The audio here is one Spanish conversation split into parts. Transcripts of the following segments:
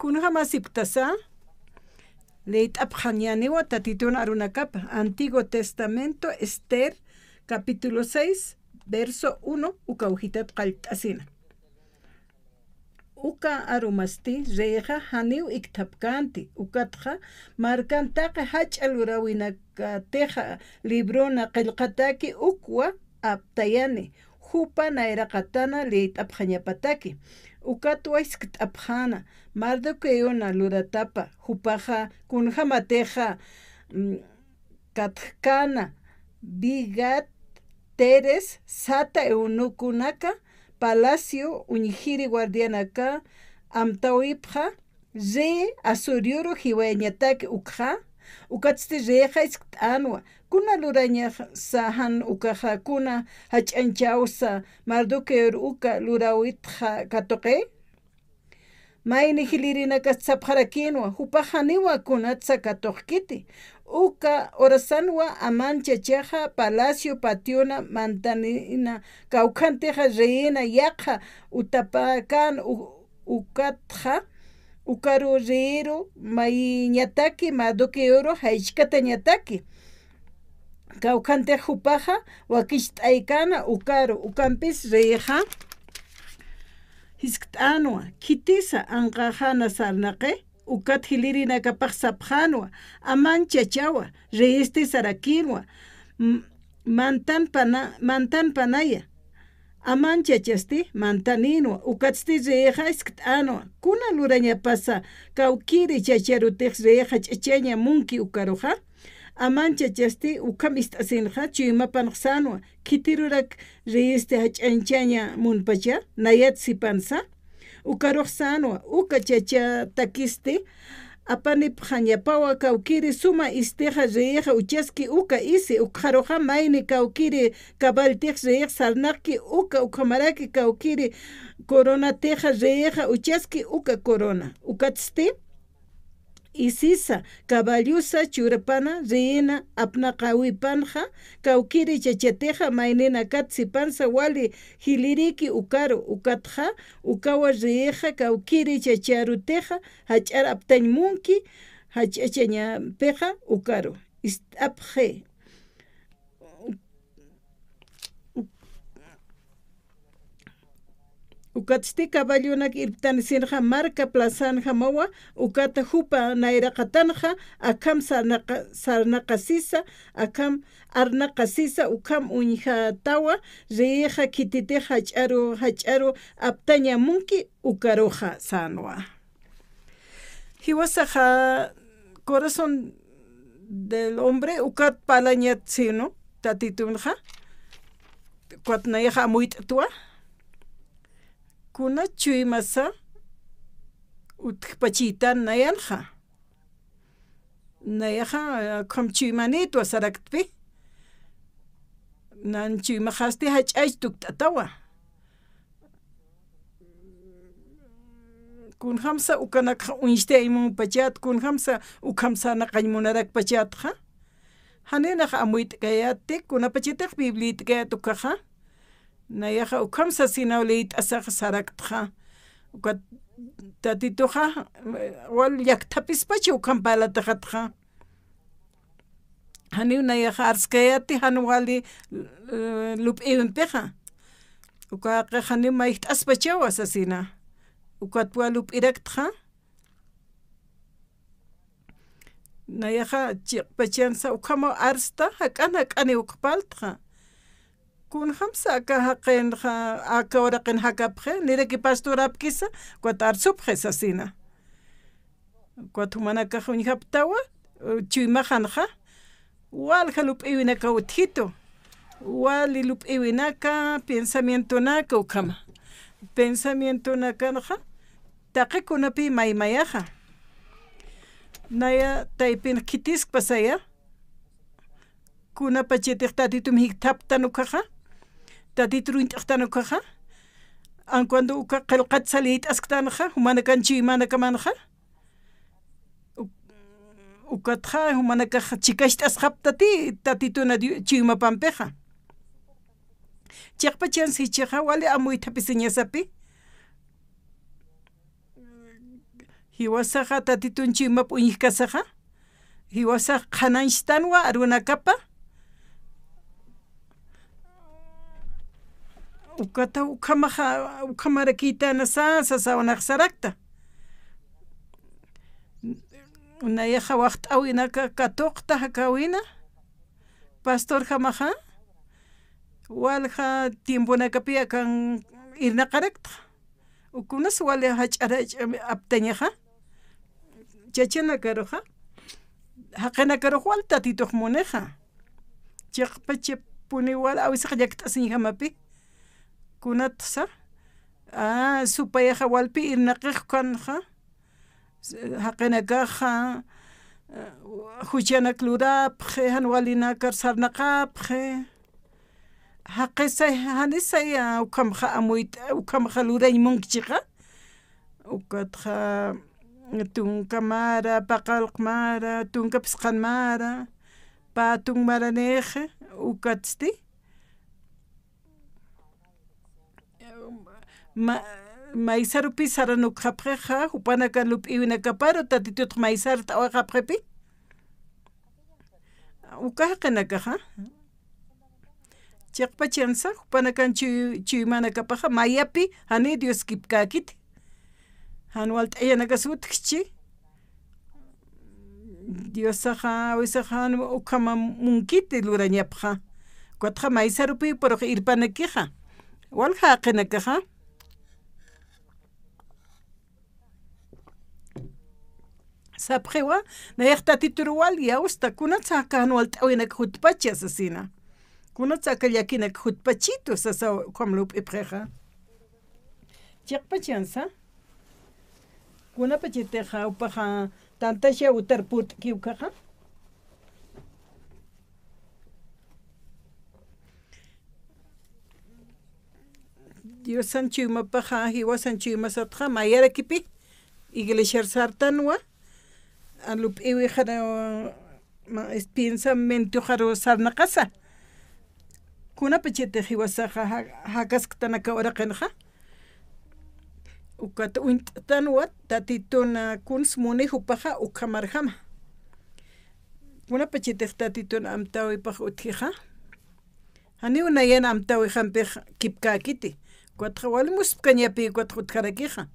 kunja masiptasa leit abjanianiwa tatituna arunakapa Antiguo Testamento Esther capítulo 6 verso 1 uka ujitat qaltasina uka arumasti reja haniu iktapkanti ukatja markantaqa hach'alurawinakateja librona qillqataki ukwa aptayani hupa nairaqatana leit'apjañapataki ukatwa iskit'apjana Mardoqueona luratapa hupaja kunjamateja katkana Bigat Teres Sata eunukunaka Palacio Uñijiri Guardianaka Amtauipja Re Asurioro Jiwañataki ukja ukatste reja isktanwa kuna luraña sahan ukaja kuna hach'anchawsa Mardoqueo uka lurawitja katoqe mayni hilirinaqa sapjarakinwa hupajaniwa kunatsa katoqkiti uka orasanwa amanchachaja Palacio Pationa mantanina kawkanteja reina yaqa utapakan ukatja ukaru reero mayñataki Mardoqueoro haychkatañataki kawkanteja hupaja wakisht'aykana ukaru ukanpis reja hisk't'anwa kitisa anqajana sarnaqe ukat hilirinakapaq sapjanwa amanchachawa reeste sarakinwa mantan panaya amanchachasti mantaninwa ukatsti reja isk't'anwa kuna lurañapasa kawkiri chacharutej reja ch'achaña munki ukaruja amanchachasti ukam ist'asinja chuymapanaq sanwa kitirurak reeste hach'anchaña munpacha nayat sipansa ukaruj sanwa uka chacha takisti apanipjañapawa kawkiri suma isteja reja uchaski uka isi ukjaruja mayni kawkiri kabaltej reja sarnaqki uka ukjamaraki kawkiri corona teja reja uchaski uka corona ukatsti isisa caballusa churapana reina apnaqawipanja kawkiri chachateja maynina katsipansa wali hiliriki ukaru ukatja ukawa reja kawkiri chacharuteja hach'ar aptañmunki hach'achañapeja ukaru ist'apje ukatsti caballuna irptanisinja marca plazanja mawa ukata hupa nairaqatanja akam sarnaqasisa akam arnaqasisa ukam uñijatawa reja kititeja hach'aru aptañamunki ukaruja sanwa hiwasaja corazón del hombre ukat palañatsino tatitunja kuatnayaja amuit'tua kuna chuymasa utkpachitan nayanja nayaja kam chuymanitwa saraktpi nan chuymajasti hach'ay tukt'atawa kun hamsa ukanakja uñishtaymun pachat kun hamsa ukhamsana qañmunarak pachatja hanenaj amuyt'kayati kunapachitaq biblitkayat ukaja nayaja ukhamsa sinawleit asaq saraktja ukat tatituja wal yakthapispachi ukhampalataqatja hani nayaja arskayati hanwali lup'iwinpiqa ukaqa hani mayht'aspachawa asasina ukatwa lup'iraktja nayaja chiqpachansa ukhama arsta hak'ani ukpaltja kun hamsa aka haqenja aka oraqen hakapje nireki pastorapkisa kuat arsupje sasina kuat humanaka huñhaptawa chuymajanja walja lup'iwinaka utjito wali lup'iwinaka pensamientonaka ukhama pensamientonakanja taqikunapi maymayaja naya taypin kitiskpasaya kunapachitiq tatitum hiktaptanukaja tatitruint'aqtanukaja an cuando uka qillqatsa liit'asktanaja humanakan chuymanakamanaja ukatja humanakaja chikasht'asqaptati tatituna chuymapanpiqa chiqpachan sichaqa wali amuythapi siñasapi hiwasaqa tatitunchimap uñikasaqa hiwasaq qhananshtanwa arunakapa ukata ukamarakitana sasawanaq sarakta unayaqa waqt'awinaka katuqta hakawina pastor hamaqa walqa tiempunakapi akan irnaqarakta ukunas wali hach'ara aptañaqa chachana karuqa haqina karuq wal tatituq muneqa chiqpachi puni wal awisaq llakt'asiñamapi kunatsa supayaqa walpi irnaqiq kanqa haqina kaqa huchanak lurapqi hanwalinakar sarnaqapqi haqisay hanisay ukamaqa amuyta ukamaqa luraymunkichiqa ukatqa tunkamara paqalqmara tunkapis qanmara patunmara neje ukatsti maysarupi saranuqapqiqa hupanaka lup'iwinakaparo tatitutaq maysarta awaqapqipi ukahaqinakaqa chiqpachansa hupanakan chuymanakapaqa mayapi hani Dios kipkakiti hanwal t'ayanaka sutqchi Diosaqa awisaqa ukamamunkiti lurañapqa ukataqa maysarupi puruq irpanakiqa walqa haqinakaqa sapqiwa nayaq tatituruwal yawsta kunatza hanwal t'awinaka hutpachi asasina kunatza akallakinaka hutpachito sasa ukamlup'ipqiqa chiqpachansa kunapachitiqa upaqa tantasha utarput'kiwkaqa Diosanchuymapaqa hiwasanchuymasatqa mayarakipi iglesia sartanwa alup'iwi qara pensamiento qara sarnaqasa kunapachitiq hiwasaqa hakasktanaka uraqinqa ukata uint'tanwa tatituna kunas munihupaqa ukhamarqama kunapachitiq tatituna amtawipaq utqiqa hani unayana amtawi hampiq kipkakiti kuatqa walimuspkañapi kuatqa utqarakiqa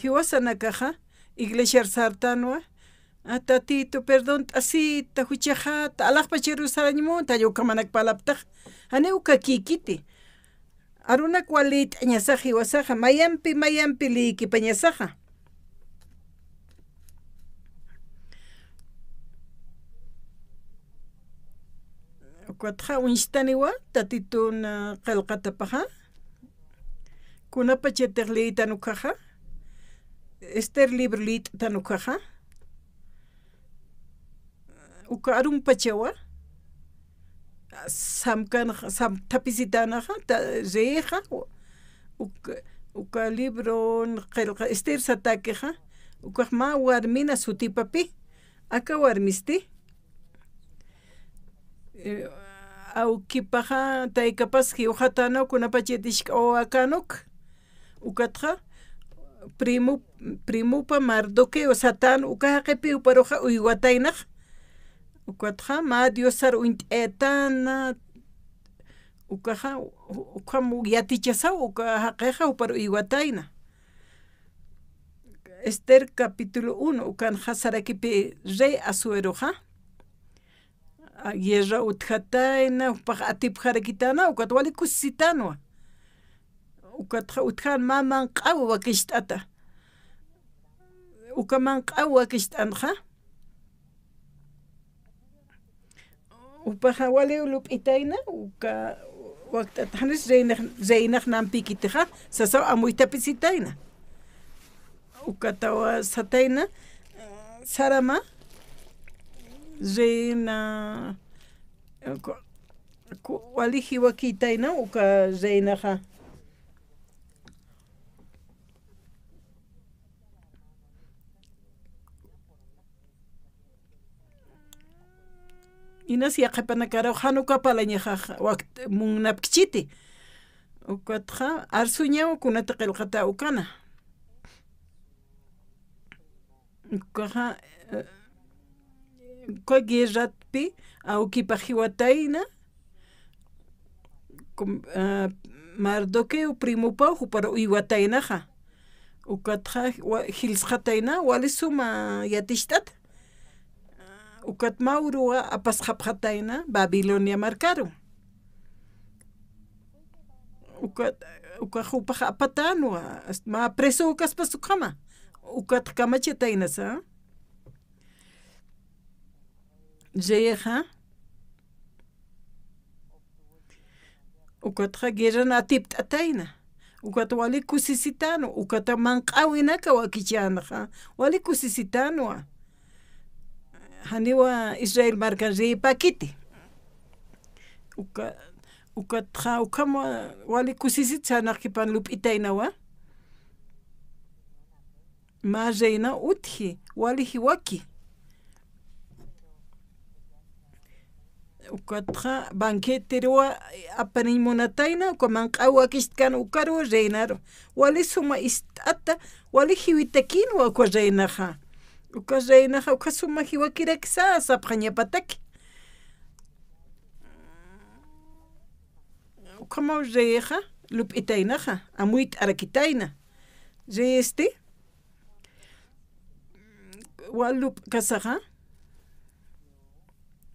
hiwasanakaqa iglesia sartanwa tatito perdón t'asita huchaqata alaqpachi rusarañimunta ukamanaka palaptaq hani ukakikiti arunak wali t'añasaq hiwasaqa mayanpi liykipañasaqa kuatqa wiñshtaniwa tatituna qillqatapaqa kunapachitiq liytanukaqa Esther libro lit'tanukaqa uka arunpachawa tapisitanaqa riqa uka libro qillqa Esther satakiqa ukaq ma warmina sutipapi aka warmisti awkipaqa taykapas hiwqatanaw kunapachitishka wawakanuk ukatqa primupa Mardoqueo Satán ukahaqipi uparuqa uywataynaq ukatqa ma Diosar uint'etana ukaqa ukam yatichasaw ukahaqiqa upar uywatayna Esther capítulo 1 ukanqa sarakipi rey Asueroqa guerra utqatayna upaq atipqarakitana ukat wali kusitanwa ukatqa utqan maman q'aw wakisht'ata ukaman q'aw wakisht'anqa upaqa wali lup'itayna uka waqt'ata hanis reynaq nampikitiqa sasaw amuytapisitayna ukatawa satayna sarama reyna wali hiwakitayna uka reynaqa inas yaqapanakaraw hanukapalañaqa waqt munnapkichiti ukatqa arsuñaw kunata qillqata ukana ukaja kwa guerratpi awkipa hiwatayna Mardoqueo primupa hupara uywataynaja ukatja hilsqatayna wali suma yatishtata ukat Mauruqa apasqapqatayna Babilonia markaru ukat upaq apatanwa ma preso kaspa suqama ukat kamachataynasa Jeja ukatja guerrana atipt'atayna ukata wali kusisitano ukata manq'awinaka wakichanaqa wali kusisitanwa haniwa Israel marka ripakiti ukatja ukama wali kusisitsanaqkipan lup'itaynawa ma reyna utji wali hiwaki ukatja banqueteruwa apanimunatayna manq'aw wakishtkana ukaru reynaro wali suma ist'ata wali hiwitakinwa ukwa reynaja uka reynaja uka suma hiwakiraksa sapqa ñapataki ukama reyaja lup'itaynaja amuy t'arakitayna reyesti walup kasaja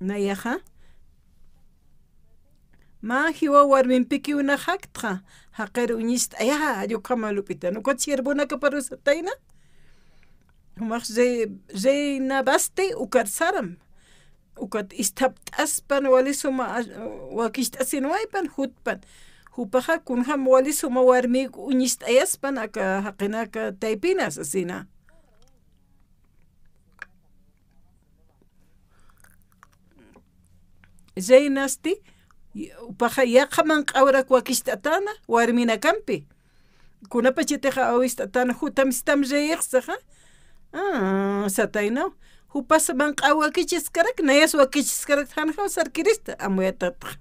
nayaja ma hiwa warminpiki una haktja haqer uñista aya yukama lupita no kotsierbuna kaparusatayna humaq reyna basti ukar saram ukat istapt'aspan wali suma wakisht'asinwaypan hutpan hupaja kunjam wali suma warmi uñist'ayaspan aka haqinaka taypinas asina reynasti upaja yaqaman q'awrak wakisht'atana warmina kanpi kunapa chaytiqa awisht'atana jutamistam reyiqsaqa sataynaw hupasaman q'aw wakichiskaraq nayas wakichiskaraq hanjaw sarkirista amuyatatqa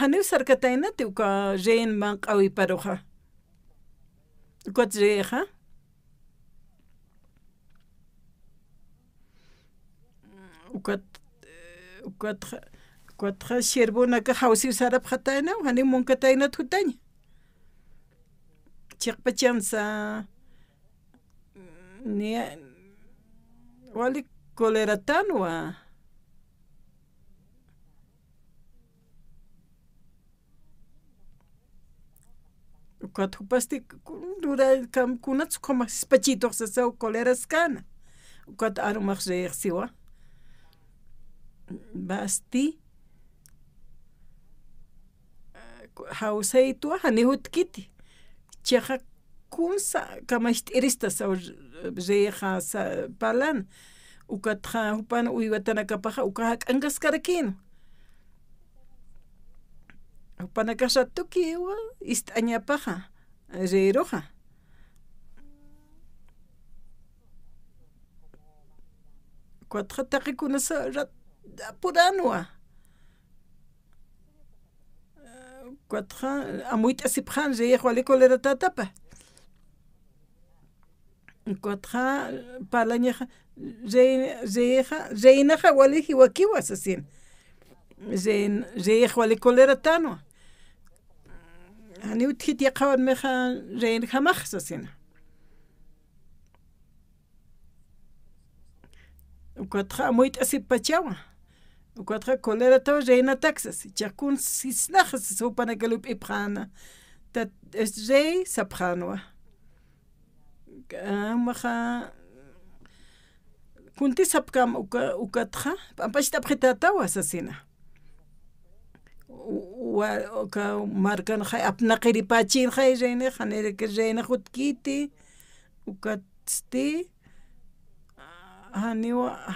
haniw sarkataynati uka reynman q'awiparuqa ukat reyaqa ukatja siervunaka hawsiw sarapqatayna haniw munkatayna tutaña chiqpa chansa wali koleratanwa ukat hupasti rural kunatsu qomaq sispachituq sasaw koleraskana ukat arumaq reyiqsiwa basti hawsaytuwa hanihutkiti chaqa kunsa kamaysht'irista saw reyaqa palan ukatja hupana uywatanakapaqa uka hak'ankaskarakinu hupana kasratukiwa ist'añapaqa reruqa ukatja taqikuna apuranwa ukatja amuyt'asipaqan reyaq wali koleratatapa ukatja palañaqa reynaqa wali hiwakiwas asina reyaq wali koleratanwa haniw tjityaqa warmiqa reyna hamaqs asina ukatja amuyt'asipachawa ukatja koleratawa reynataksas chakun sisnajas supana lup'ipqana tat rey sapqanwa maqa kunti sapkam ukatja pampashtapqitatawas asina markanaqa apnaqiripachirqay reynaqa reyna hutkiti ukatsti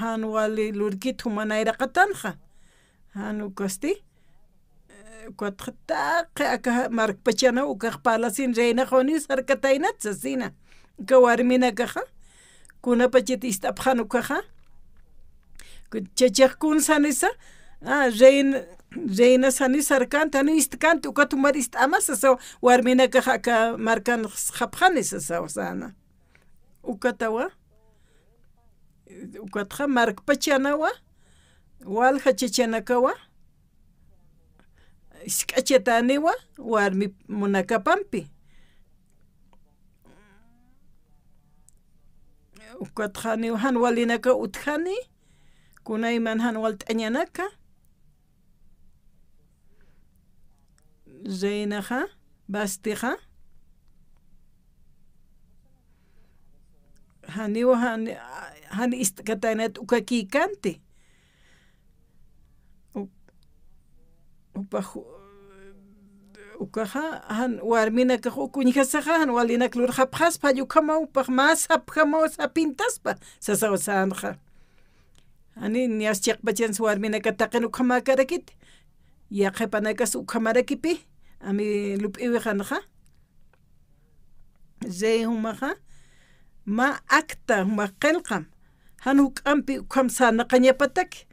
hanu wali lurkitu manayraqatanja hanu kasti ukatja taqi aka markpachana ukaq palasin reynaqa huni sarkataynatsa sina uka warminakaqa kunapa chayta ist'apqan ukaqa chaychaq sanisa reyna sani sarkanta hanu istkanta ukata umar ist'amasa saw warminakaqa aka markan hapqani sasaw sana ukatawa ukatqa markpachanawa walqa chachanakawa isk'achataniwa warmi munakapanpi ukatqani hanwalinaka utqani kunayman hanwal t'añanaka reynaqa bastiqa haniwa hani ist'katanata ukakikanti upaq ukaqa warminaka ukuñkasaqa hanwalinaka lurqapqaspa allukama upaq masapkama sapintaspa sasawasanqa hani niaschaqpachans warminaka taqin ukamaakarakit yaqepanakas ukamarakipi ami lup'iwiqanaqa rey humaqa ma acta huma qillqam han huk'ampi ukam sanaqañapatak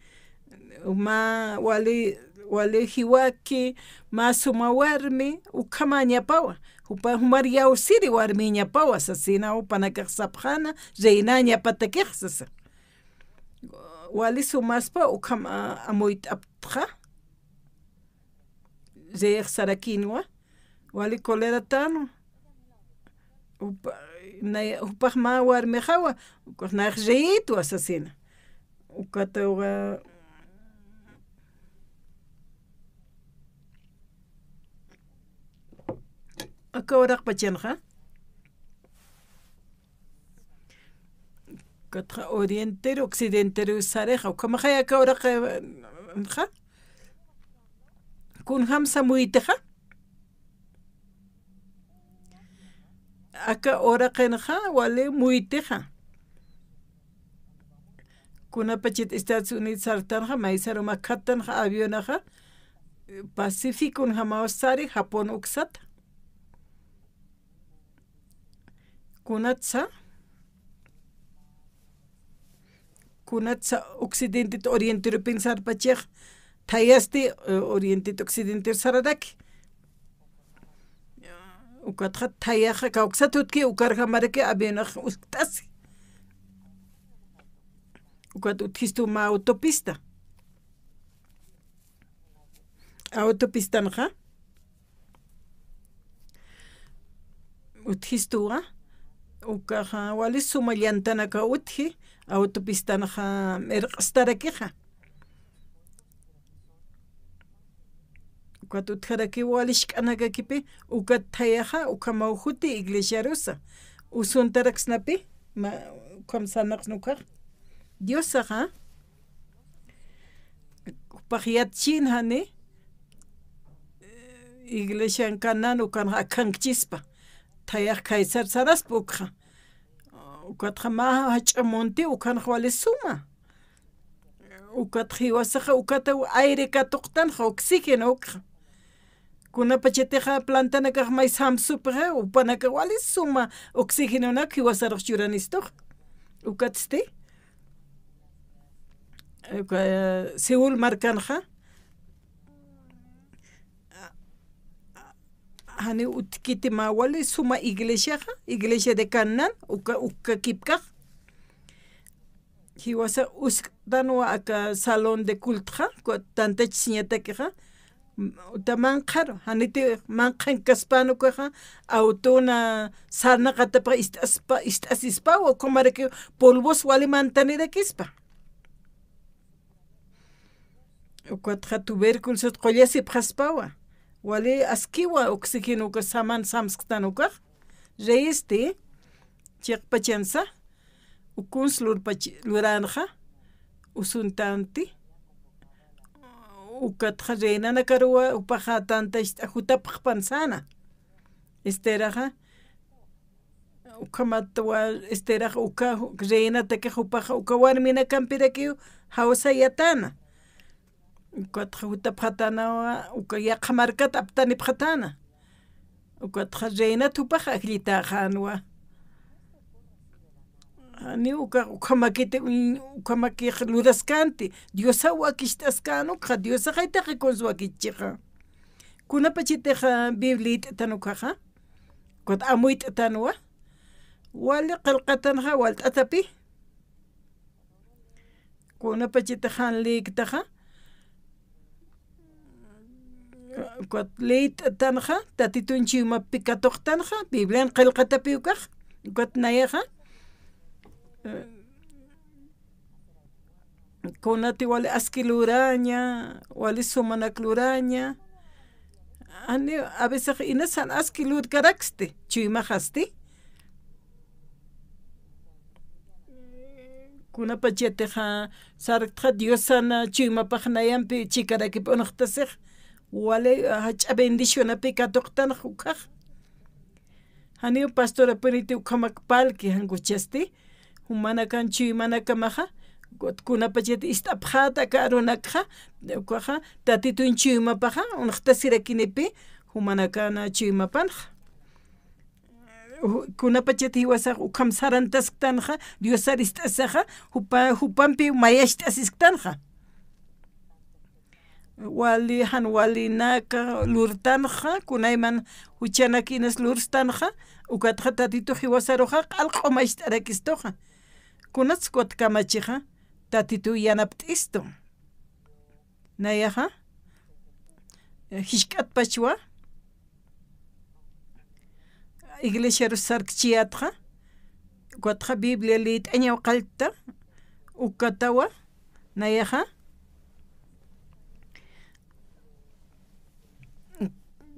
ma wali hiwaki ma suma warmi ukamañapawa humar yawsiri warmiñapawa sasina upanakaq sapqana reynañapatakiq sasa wali sumaspa ukam amuyt'aptqa reyiq sarakinwa wali koleratano upaq ma warmiqawa ukaqnaq reyitwa asasina ukatawa akawraqpachanqa katqa orientero occidentero sareqa ukamaqaya akawraqa kunham samuytaqa aka oraqinqa wali muytiqa kunapachit Estados Unidos sartanqa maysaruma katanqa avionaqa Pacifico hamawasarik Japón uksata kunatsa occidente oriente pensar pachej tayasti oriente occidente sararaki ukatqa tayaqa kawsatutki ukarqamaraki avionaj uktasi ukat utqistu ma autopistanaqa utqistuqa ukaqa wali suma llantanaka utqi autopistanaqa irq'istarakiqa ukat utqaraki wali shk'anakakipi ukat tayaqa ukamawhuti iglesia rusa usuntaraqsnapi kamsanaqnukaq Diosaqa upaq yachinjani iglesia kanan ukanqa akankchispa tayaq kaysar saraspa ukqa ukatqa ma hach'amunti ukanqa wali suma ukatqa hiwasaqa ukata aire katuqtanqa oxígeno ukqa kunapachatiqa plantanakaq may samsupiqa upanaka wali suma oxígenonaka hiwasaraq churanistuq ukatste Seúl markanqa hani utkiti ma wali suma iglesia de Canaan ukakipkaq hiwasa usktanwa aka salón de cultqa tantach siñatakiqa utamanqar haniti manqan kaspanukaqa autona sarnaqataqa ist'asispa o kumaraki polvos wali mantanerakispa ukatqa tuberculosis qollasipqaspawa wali askiwa oxígenoka saman samsktanukaq reyeste chiqpachansa ukuns luranqa usuntanti ukatqa reynanakaruwa upaqa tanta jutapaq pansana esteraqa ukamatawa esteraqa uka reynataki upaqa uka warmina kampiraki hawsayatana ukatqa jutapqatanawa uka yaqa markata aptanipqatana ukatqa reynata upaqa aqllitaqanwa ani ukamakij ludaskanti Diosa wakishtaskanuqa Diosa qaytaqa conswakichiqa kunapachitiqa biblita tanukaqa kot amuyta tanwa wali qilqatanqa walt'atapi kunapa chitajan liiktaqa kot liit'tanja tatitun chiwmapi katuqtanja Biblian qilqatapi ukaq kot nayaqa kunati wali askiluraña wali sumanakuraña ani a veces inasan askilur karakste chiwmajasti kunapa chaytaqa sarqtqa Diosana chiwmapaqnayanpi chikarakipi unaqtasiq wali hach'a bendicionapi katuqtanaq ukaq haniu pastora Perito ukhamakpalki hankuchasti humana kan chiwmanakamaqa kunapa chayta ist'apqata karunakqa ukaqa tatitun chiwmapaqa unaqtasirakinipi humana kana chiwmapanaq kunapa chayta hiwasaqa ukham sarantasktanqa Diosari ist'asaqa hupanpi mayasht'asisktanqa walinaka lurtanqa kunayman huchanakinas lurstanqa ukatqa tatito hiwasaruqa q'alq'u maysht'arakistuqa kunatz kuat kamachiqa tatitu yanapt'istu nayaqa hishk'atpachwa iglesia sark'chiyatqa kuatqa Biblia liit'añaw qalta ukatawa nayaqa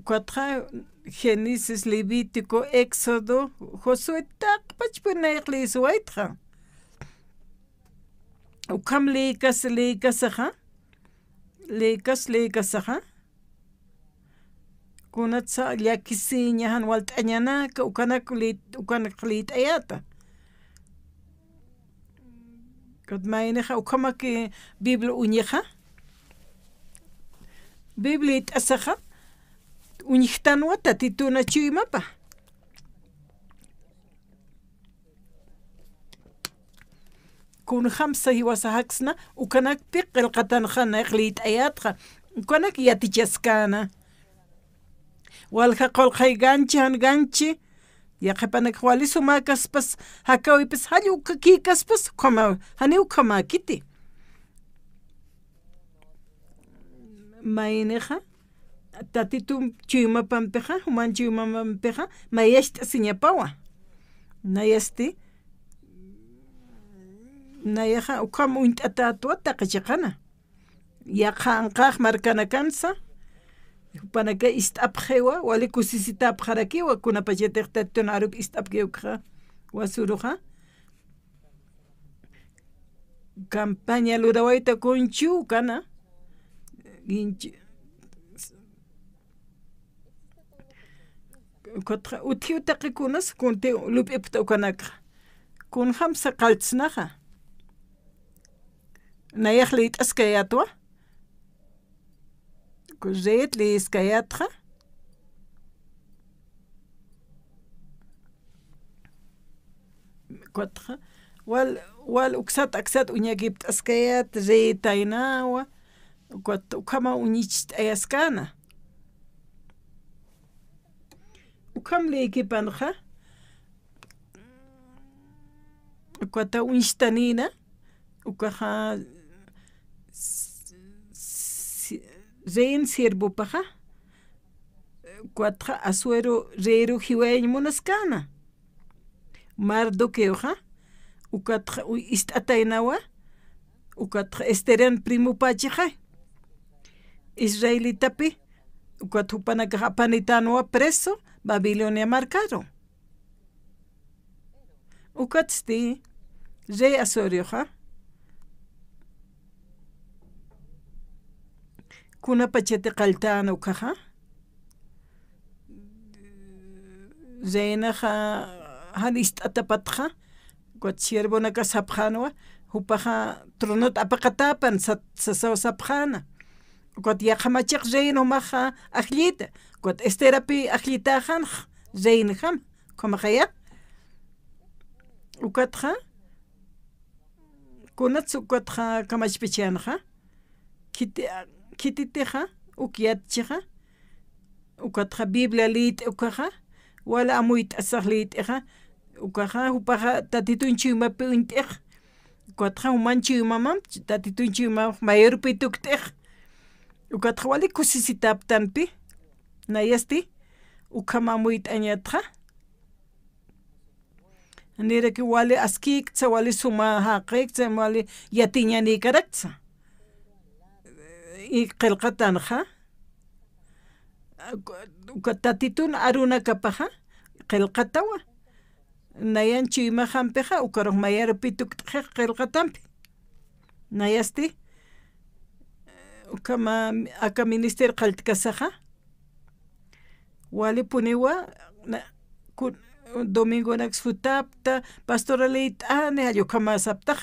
kuatqa Génesis, Levítico, Éxodo, Josué taqpachpunayaq lisuwaytqa ukham likasaqa kunatza llakisiñahan walt'añanaka ukanaq liit'ayata mayniqa ukhamaki Biblia uñiqa Biblia it'asaqa uñiqtanuwa tatituna chiwmapa kunhamsa hiwasahaqsna ukanakpi qillqatanqa liit'ayatqa ukanak yatichaskana walqa qolqayganchi hanganchi yaqapanak wali sumakaspas hakawipas halli kikaspas hani ukhamakiti mayniqa tatitun chiwmapanpiqa human chiwmapanpiqa mayasht'asiñapawa nayasti nayaqa ukham unt'atatuwa taqachiqana yaqa anqaq markana kansa hupanaka ist'apqhewa wali kusisitapqarakiwa kunapa chaytiq tatitun arupi ist'apkiwqa wasuruqa campaña lurawayta kunchu kana utiyutaqikunas kunti lup'ipta ukanaqa kunhamsa qaltsnaqa nayaq liit'askayatwa kujet liiskayatqa kuatqa wal uksata aksata uñakipt'askayat reytaynawa kuata ukhama uñichist'ayaskana ukham liykipanqa kuata uñishtanina ukaqa reyn sirvupaqa kuatqa asuero reru hiwayañ munaskana Mardoqueuqa ukatqa ist'ataynawa ukatqa Esteran primupachiqa Israelitapi ukat hupanaka apanitanuwa preso Babilonia marcaro ukatsti rey Asorioqa kunapa chayta qaltana ukaqa reynaqa hani ist'atapatqa kuat siervonaka sapqanuwa hupaqa tronota apaqatapan sasawa sapqana kuat yaqamachiq reyna humaqa aqllita kuat Esterapi aqllitajanq reynajam qamaqaya ukatqa kunatz ukatqa kamachpichianqa kititiqa ukyatchiqa ukatqa Biblia liit ukaqa wala amuyt asaq liit'iqa ukaja upaja tatitun chimapi unt'ej ukatja uman chimamam tatitun chimam mayor pitukt'ej ukatja wali kusisitaptanpi nayasti ukamamuyt'añatja nireki wali askikta wali suma jaqikta wali yatiñanikarakta y qillqatanqa tatitun aruna kapaja qillqatawa nayan chimajanpiqa ukaruj mayar pitukt'ej qillqatanpi nayasti ukama aka ministerio qallt'kasaja wali puniwa domingonax futapta pastoraleyt'ani allukamasaptaj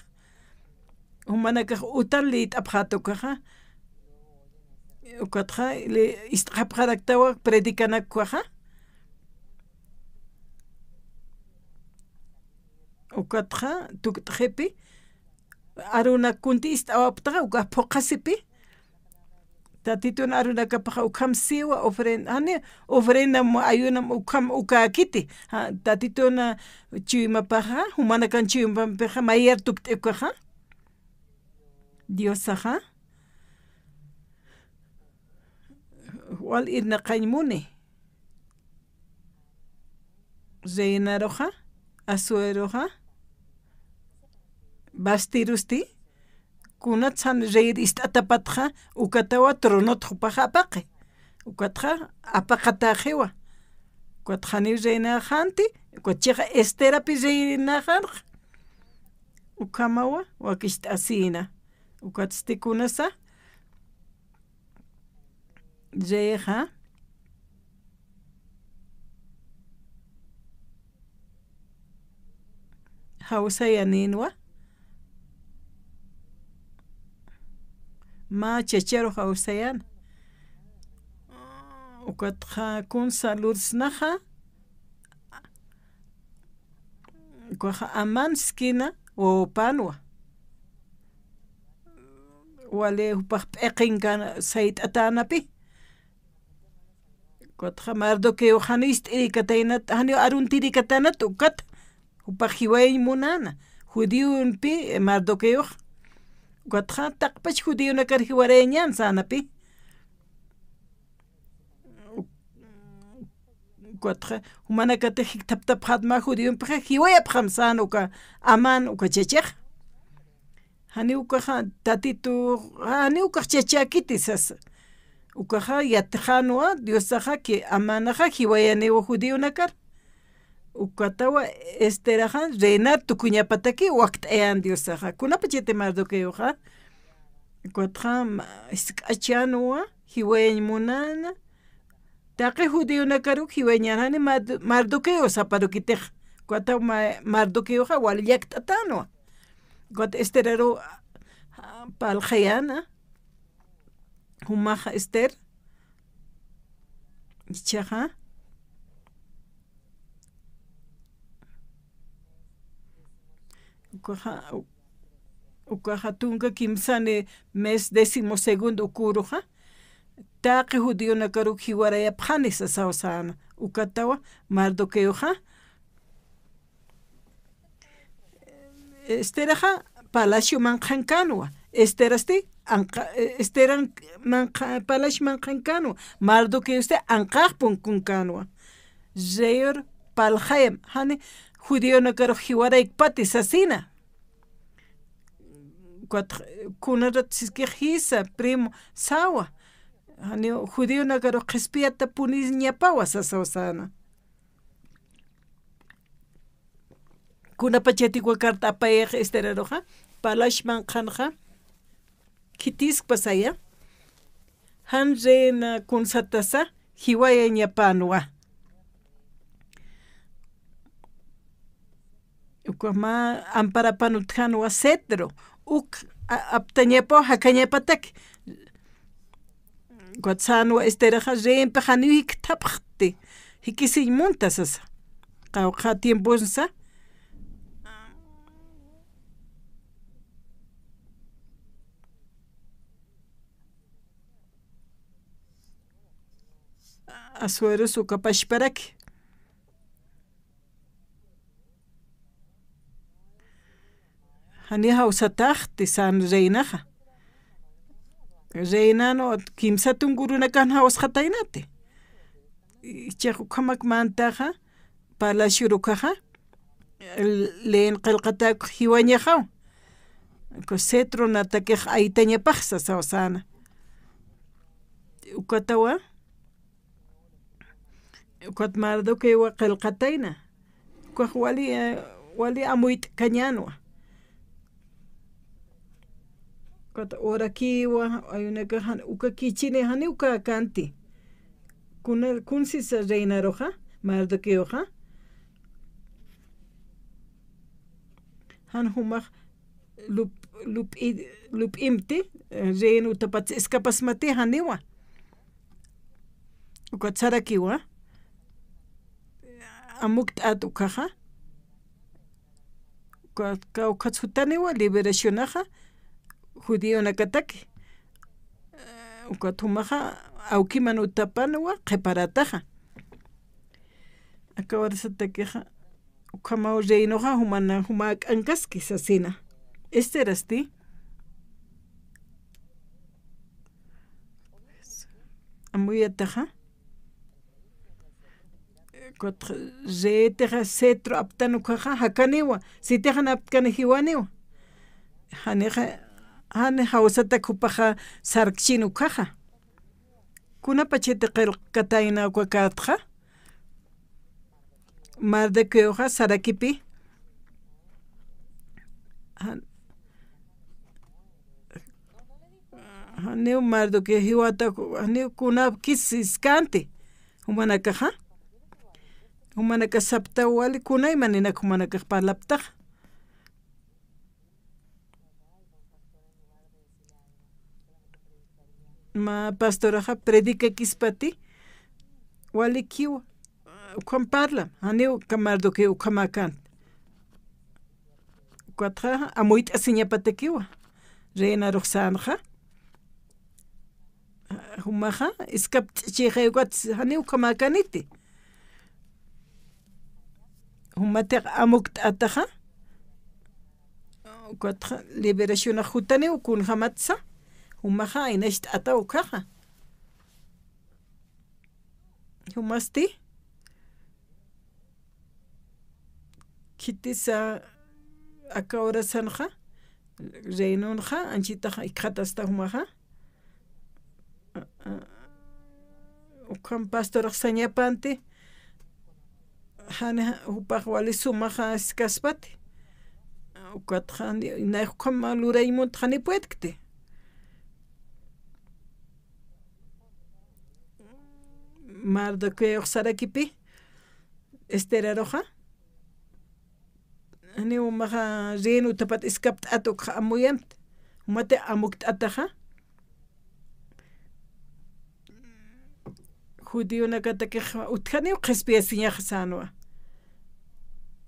humanakaj utan liyt'apjatukaja ukatja istqapjaraktawa predicanakuaja ukatja tukt'jepi arunakunti ist'awaptaja ukaj phuqasipi tatitun arunakapaja ukham siwa ofrenda ayunam ukham ukakiti tatituna chiwimapaja humanakan chiwimapaja mayar tukt'ikuja Diosaja wal irnaqaymuni reinaroja asueroja bastirusti kunatsan reír ist'atapatja ukatawa tronotjupaja apaqi ukatja apaqatajiwa ukatjani reinajanti ukatchiqa esterapi reinajarqa ukamawa wakixt'asina ukatstikunasa reja hawsayaninwa ma chacharo hawsayan ukatja kun saludsnaja ukatja aman skina wawapanwa wale upaj p'eqinkan sayt'atanapi ukatja Mardoqueo jani ist'irikataynata jani aruntirikatanata ukata upaj jiwaymunana judíopi Mardoqueo ukatja taqpach judíonakar jiwareñan sanapi ukatja humanakata jiktaptapjatma judíonpiqa jiwayapjam sana uka aman uka chachej hani ukaja tatitu hani ukaj chachakiti sasa ukaja yatijanwa Diosaja que amanaja jiwayaniwa judíonakar ukatawa esteraja reinar tukuñapataki wakt'ayan Diosaja kunapa chayta Mardoqueoja ukatja isk'achanwa jiwayamunana taqi judíonakaru jiwayañarjani Mardoqueo saparukitej ukatawa Mardoqueoja wali llakt'atanwa ukata esteraro paljayana humaja Ester ichaja ukaja tunka kimsani mes 12 ukuruja taqi judíonakaru jiwarayapjani sasawsana ukatawa Mardoqueoja Esteraja palacio manqankanwa Esterasti esteran palacio manqankanwa Mardoqueoste anqaqpun kunkanwa reyor paljayam hani judíonakaru jiwaraykpati sasina kunaratsisque hisa primo sawa hani judíonakaru qhispiyata punisñapawa sasawsana kunapachatikuakarta apayaj esteraroja palacio manqanja kitispa han rena kunsatasa jiwayañapanwa ukama amparapanutjanwa cetro aptañapaw hakañapatak kuatsanwa esteraja rempa hani hiktapqti hikisimunta sasa qawqa tiemponsa Asuero sukapashparaki hani hawsataqti san reynaqa reynano kimsa tunkuruna kan hawsqataynati ichaq ukhamakmantaqa palashurukaqa leen qillqataku hiwañajaw cetronata kaq aytañapaqsa sawsana ukatawa ukat mardokewa qillqatayna ukaq wali amuyta kañanwa kata orakiwa ayunaka uka kichini hani uka kanti kunsisa reynaroqa mardokeoqa han humaq lup'imti reynutapat escapasmati haniwa uka sarakiwa amukta ukaqa ukatsutaniwa liberacionaqa judíonakataki ukatumaqa awkiman utapanuwa qhiparataqa akawarasatakiqa ukamaw reynoqa huma k'ankaski sasina esterasti amuyataqa reteqa cetro aptanukaqa hakaniwa sitiqa aptkani hiwaniwa hani hawsata kupaqa sarkchinukaqa kunapa chayta qillqatayna wakatqa mardokeoqa sarakipi hani mardokeo hiwata hani kunap kisiskanti humanaka sapta wali kunayman ninaka humanaka parlaptaqa ma pastoraqa predicakishpati wali kiwa ukhan parlam hani mardoqueo ukhamakan ukatqa amuyta asiñapatakiwa reynaruq sanaqa humaqa iskapch'ichiyqa hani ukhamakaniti humatiqa amukt'ataqa ukatqa liberacionaq jutaniwa kunhamatsa humaqa aynasht'ata ukaqa humasti kitisa akaurasanqa reynonqa anchitaqa ikhatasta humaqa ukhan pastoraq sañapanti hani upaq wali sumaqa kaspati ukatqa nay ukhama luraymunta hani puedkti mardoqueo sarakipi esteraroqa hani umaqa reynutapat iskapt'ata ukqa amuyamta umati amukt'ataqa judíonakatakiqa utqaniwa qhispiyasiñaqa sanuwa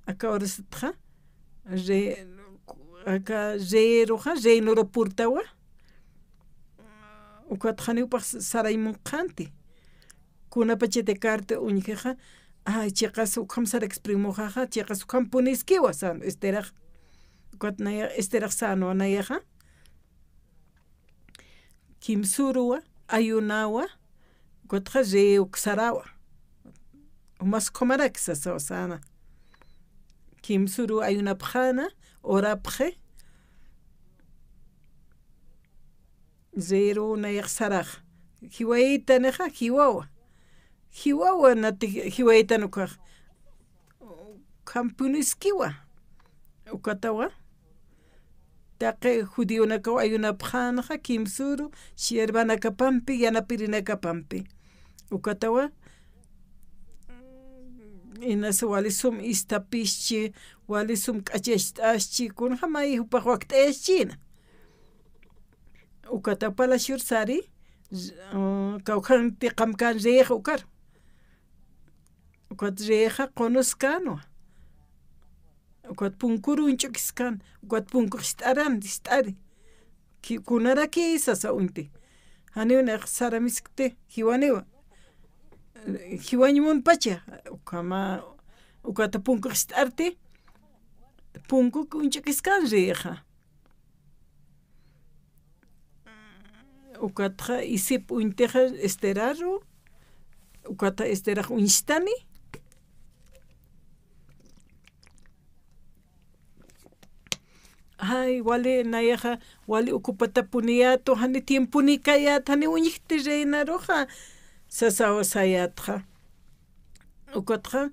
akawarasataqa reeruqa reynoropurtawa ukatqaniwpaq saraymunqanti kunapa chayta karta uñiqiqa chayqas ukham sara exprimuqaqa chayqas ukham puniskiwa sano esteraq ukatnaya esteraq sanuwa nayaqa kimsuruwa ayunawa ukatqa reuksarawa umas qomaraksa sawsana kimsuru ayunapqana orapqe zero nayaq saraq hiwaytanaqa hiwawa nati hiwaytanukaq kampuniskiwa ukatawa taqe judíonakawa ayunapqanaqa kimsuru sierbanakapampi yanapirinakapampi ukatawa inasa walisum istapischi walisum k'achasht'aschi kunqa may upaq wakt'ayachina ukata palashur sari kawqanti qamkan reeqa ukar ukat reeqa qonuskanwa ukat punkuru unch'ukiskan ukat punku ist'ari kunara kisasa unti haniwna sara miskte hiwaniwa hiwañmun pacha ukata punku ist'arti punku unch'ukiskan reeqa ukatqa isip uinteqa esteraru ukata esteraq uñistani ay wali nayaqa wali ukupata puniyato hani tiempuni kayat hani uñikti reinaroqa sasawasayatqa ukatqa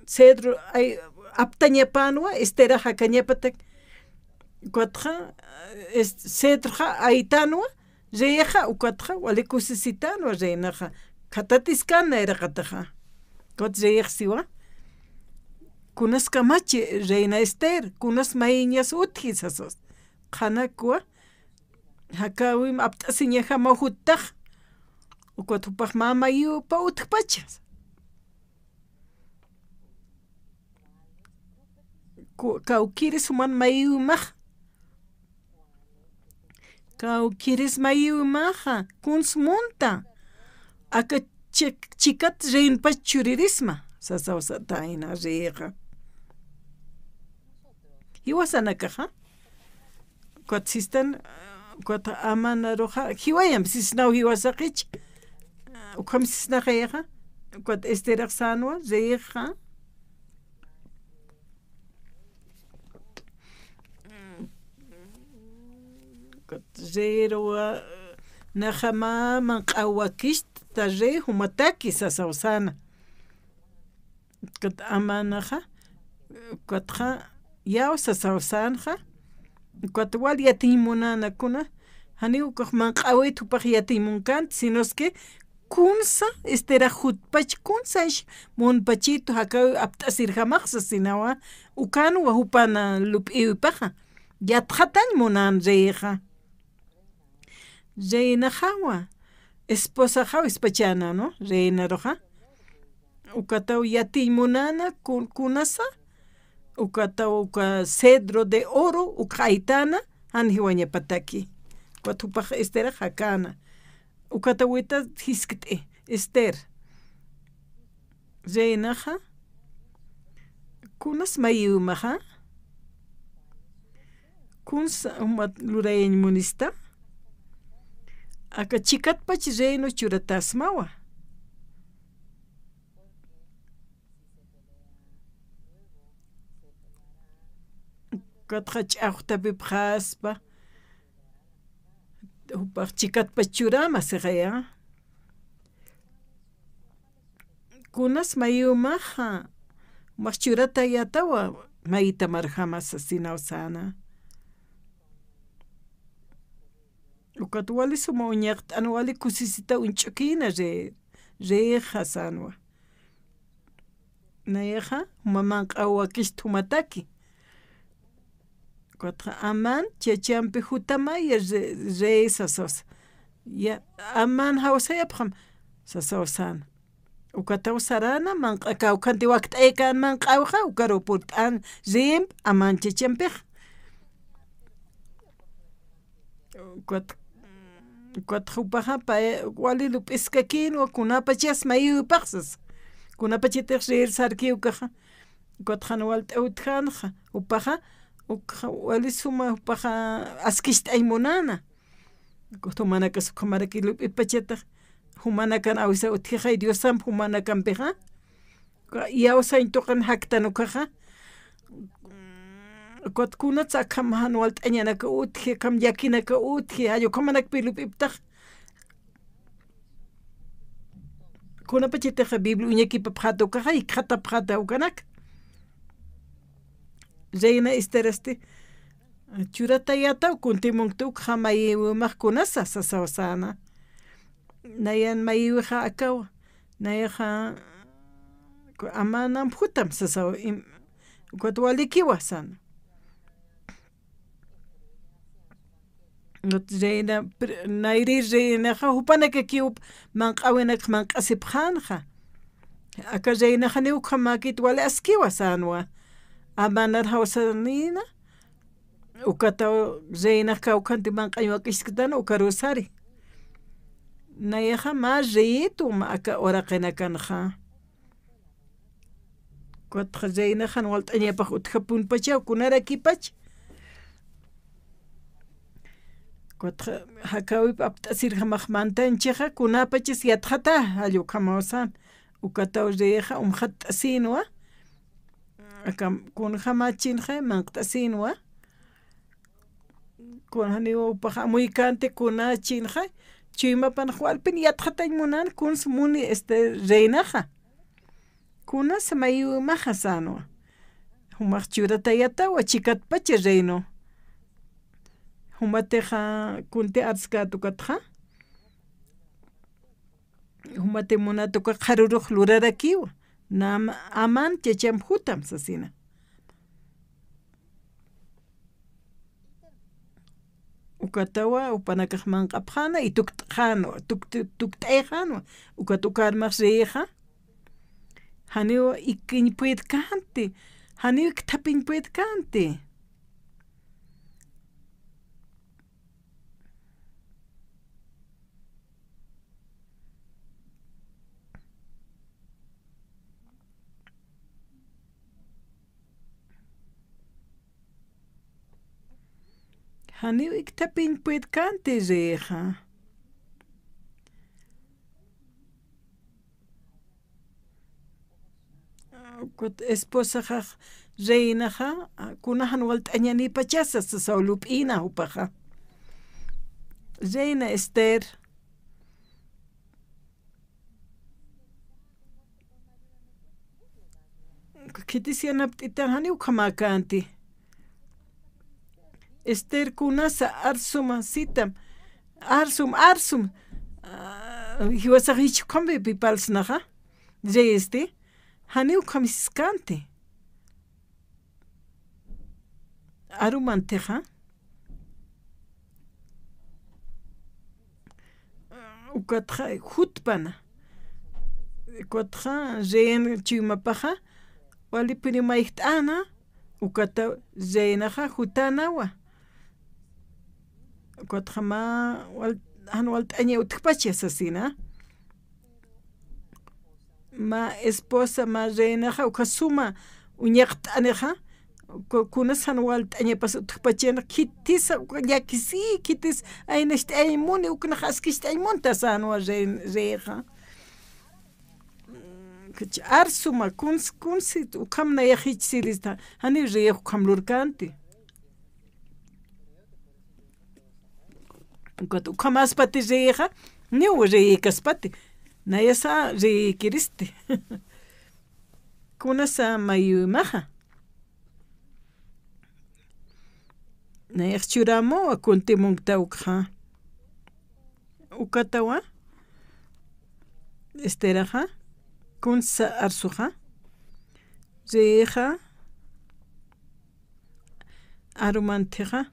cedro ay aptañapanwa esteraqa kañapatak ukatqa cedroqa aytanwa reyaqa ukatqa wali kusisitanwa reinaqa katatis kana iraqataqa kot reyaqsiwa kunas kamachi reina Esther kunas mayñas utji sasos qhanakwa hakawim apt'asiña hamahutaq ukatupaq mamayupa utkpachas kawkiris human mayumaq kawkiris mayumaqa kuns munta aka chikat reynpa churirisma sasawsata ayna riqa hiwasanakaqa kuatsistan kuata amanaroqa hiwayam sisnaw hiwasaqich ukam sisnaqayaqa kuat esteraq sanwa riqa rerowa najamaman q'awakishta re humataki sasawsana kat amanaqa katqa yaw sasawsanqa kat wal yatimunanakuna hani ukaq manq'awit upaq yatimunkan sinos que kunsa esteraq hutpach kunsash munpachito hakaw apt'asirqamaqsa sinawa ukanwa hupana lup'iwipaqa yatqatañ munan riqa reinajawa esposa jaw espachana no reinaroqa ukataw yatimunana kunasa ukataw uka cedro de oro ukaitana anhiwañapataki kuatupaq estera hakana ukatawita hisk't'i Esther reinaja kunas mayumaja kunsa lurayañmunista aka chikatpach reyno churatasmawa katqa ch'aqtapi phaspa upaq chikatpach churama siqaya kunas mayumaja maq churata yatawa mayita marhamasa sinawsana ukat wali suma uñaqt'an wali kusisita unch'ukina reja sanwa nayaqa maman q'awakish humataki katqa aman chachampi hutamaya re sasos ya aman hawsayapqam sasawsana ukataw sarana manqa kawkanti wakt'aykan manq'awqa ukarupurt'an rimp aman chachampiq kuatjupaqa wali lup'isqa kinwa kunapachas mayupaqsas kunapachitiq rir sarkiwkaqa kuatqan walt'awtjanqa upaqa wali suma upaqa askisht'ay munana kutumanaqa suqamaraki lup'ipachataq humanakan awisa utjiqa diosan humanakanpiqa yawsayn tuqan haktanukaqa kutkuna tz'akamajan walt'añanaka utji kam yakinaka utji ayukamanakpi lup'iptaq kunapachitiqa biblia uñakipa phatukaqa iqhata phatawkanaka reina Esterasti churata yataw kuntimuntuk mayuwimaqkunasa sasawsana nayan mayuwiqa akawa nayaqa amanan phutam sasaw kuat walikiwa sana reina nayri reinaqa hupanaka kiw manq'awinaka manq'asipqanqa aka reinaqa niwqa makit wali askiwa sanwa amanar hawsanina ukataw reina kawkanti manq'aywakishkatana ukarusari nayaqa ma ritu ma aka oraqinakanqa kuatqa reinaqa walt'añapaq utqa punpachaw kunarakipach Cuatro hakawi aptasir hamahmantancheja kunapachis yatjata ayu kamaosan ukataw reja umhat asinwa akam kun hamachinje manqtasinwa kun haniwa upaja muy kante kuna chinja chima pan jualpin yatjata munan kun smuni reinaja kuna samayu mahasanwa humachurata yatawa chikatpache reino humateja kunte arskato katja humate monatuka qaruruq lurarakiwa nam aman chechamjutam sasina ukatawa upanakaq manqapjana y tuktjano tukt'ejano ukatukarmaq reja haniwa ikinpuetkante haniwa ktapinpuetkante Haniw iktapinpuetkante reja esposa reinaja kunahan walt'añanipachasa sasaulup'ina upaja Reina Esther kitisianapt'itan haniw kamakanti Esther kunasa arsuma sitam arsum hiwasaq ichukhambe pipalsnaja reeste haniw kamiskanti arumanteja ukatja hutpana kotja reen chimapaja walipini maihtana ukata reinaja hutanawa Cuatjama walt'añe utqpachi asasina ma esposa ma reinaja ukasuma uñaqt'aneja kunas walt'añepas utqpachena kitisa llakisi kitis aynasht'aymuni uknaj askisht'aymunta sanwa reja arsuma kunsi ukamna yajichsirista hani reja ukamlurkanti Cuando ukamas pati reja, niu reikas pati, nayasa reikiristi. Kunasa mayumaja. Nayak churamo akunti mungtaukja. Ukatawa, esteraja, kunsa arsuja, reja, arumanteja.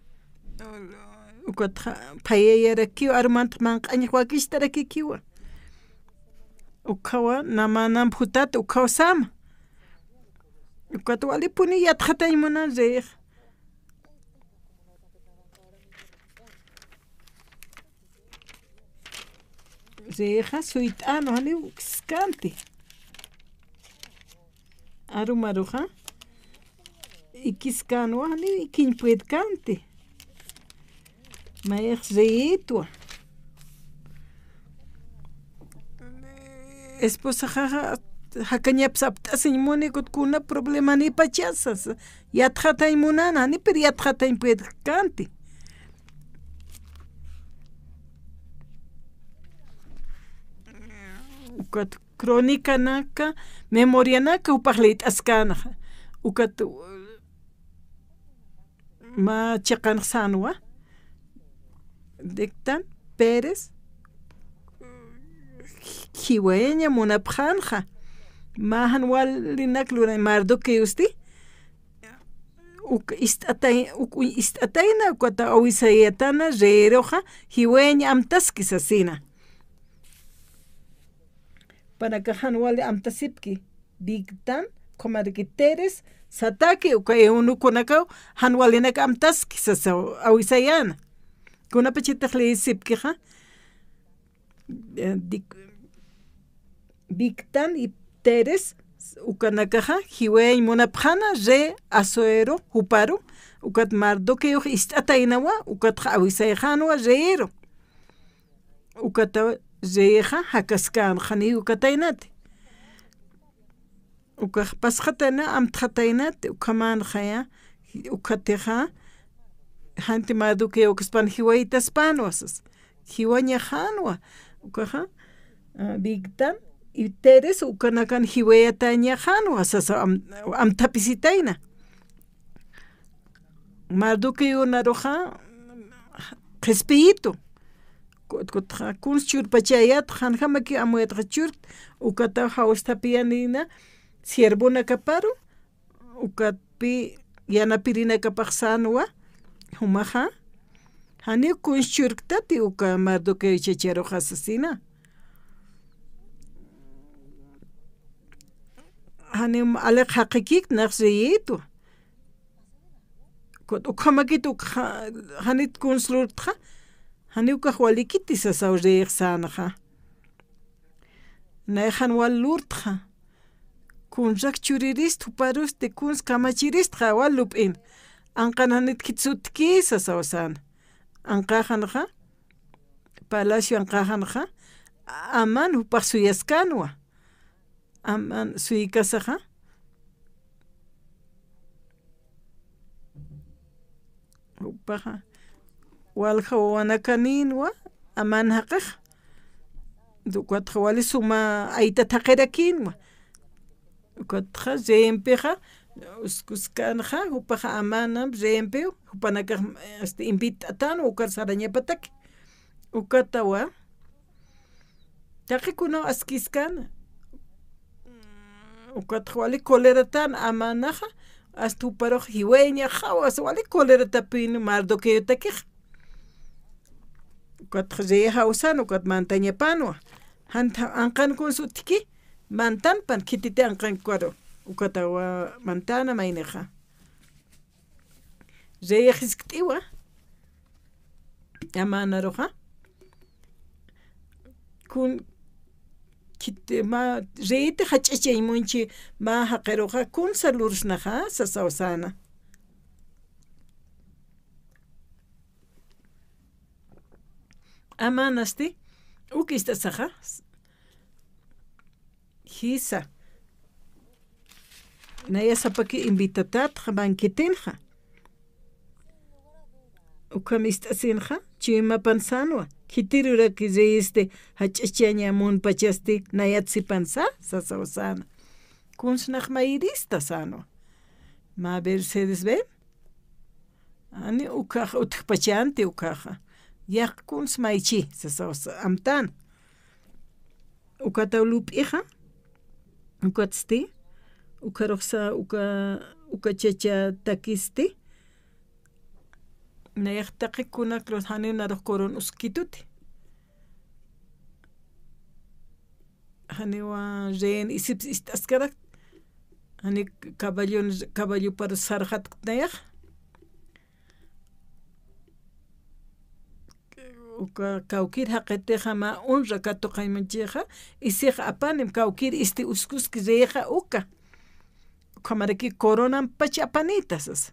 Ukatja payayarakiwa armant manq'aña wakishtarakikiwa ukawa namanam phutata ukawa sama ukata walipuni yatqataymunan reja suyt'ano haniw kiskanti arumaruja ikiskanowa haniw ikinpuetkanti Mayak reitwa esposa jaja hakañapas apt'asiñmuni kutkuna problema ni pachasas yatqataymunana ni pero yatqataypuetkanti ukat crónica naka memoria naka upaqliyta askanaja ukat ma chaqanaq sanwa Dictan Pérez Jiweña munapjanja mahan walinak lura mardoque usti istatayna kwata awisayatana reroja jiweña amtaskis asina para kahan wali amtasipki dictan comarquiteres sataki ukay unukunakaw han walinak amtaskis awisayana Kuna pachita sipkija Victan y Teres ukanakaja hiwey munapjana re asoero huparu ukat mardoke istatainawa ukat awisayjanwa reero ukata reja hakaskan khani ukatainate ukaj pasjatana amtjatainate ukaman khaya ukateja hanti maduke ukaspan hiwaitas panwasas hiwaña hanwa ukaja bigtan iteres ukanakan hiwayataña hanwa sasa am tapisitaina maduke unaroja respito kutja kunschur pachayat hanjamaki amuetrachur ukata haustapianina sierbuna kaparu ukatpi yanapirina kapaksanwa humaja hani kunschurktati uka maduke chechero hasasina hani alek hakikik naxriyitu kot ukamakitu hanit kunslurtja hani uka hwalikiti sasawreexsanaja nejan walurtja kunrak churirist huparuste kuns kamachiristja walupin anqan hanit kitsutki sasawsan anqajanja palacio anqajanja aman hupaq suyaskanwa aman suykasaja upaja walja wanakaninwa aman haqaj dukwatja wali suma aita taqerakinwa ukatja rempeja uskuskanja upaja amanam rempe upanaka invitatan ukar sarañapatak ukatawa taqikuna askiskan ukatja wali koleratan amanaja hasta uparoj hiweña jawas wali koleratapin mardokeyotakij ukatja reja usan ukat mantañapanwa hanta anqan kunsutiki mantanpan kitite anqan kwaro ukatawa mantana mayneja reyajisktiwa amanaroja kun kite ma reite hach'achaymunchi ma haqeroja kun salursnaja sasawsana amanasti ukistasaja hisa naya sapaki invitatat banquetenja ukamistasinja chima pansanwa kitirura que reiste hach'achaña munpachasti nayatsi pansa sasawsana kunsnaj mairista sano ma ver sedes ven ani ukaja utjpachanti ukaja yaq kuns maychi sasawsa amtan ukatawlup'ija ukatsti ukarojsa ukachacha takisti nayaqtaqikuna los hani naroj koron uskituti hani wa ren isips istaskarak hani caballo para sarjat nayaq uka kawkir haqeteja ma unra katuqaymancheja isij apanim kawkir isti uskuski reja uka kamaraki coronan pach apanitas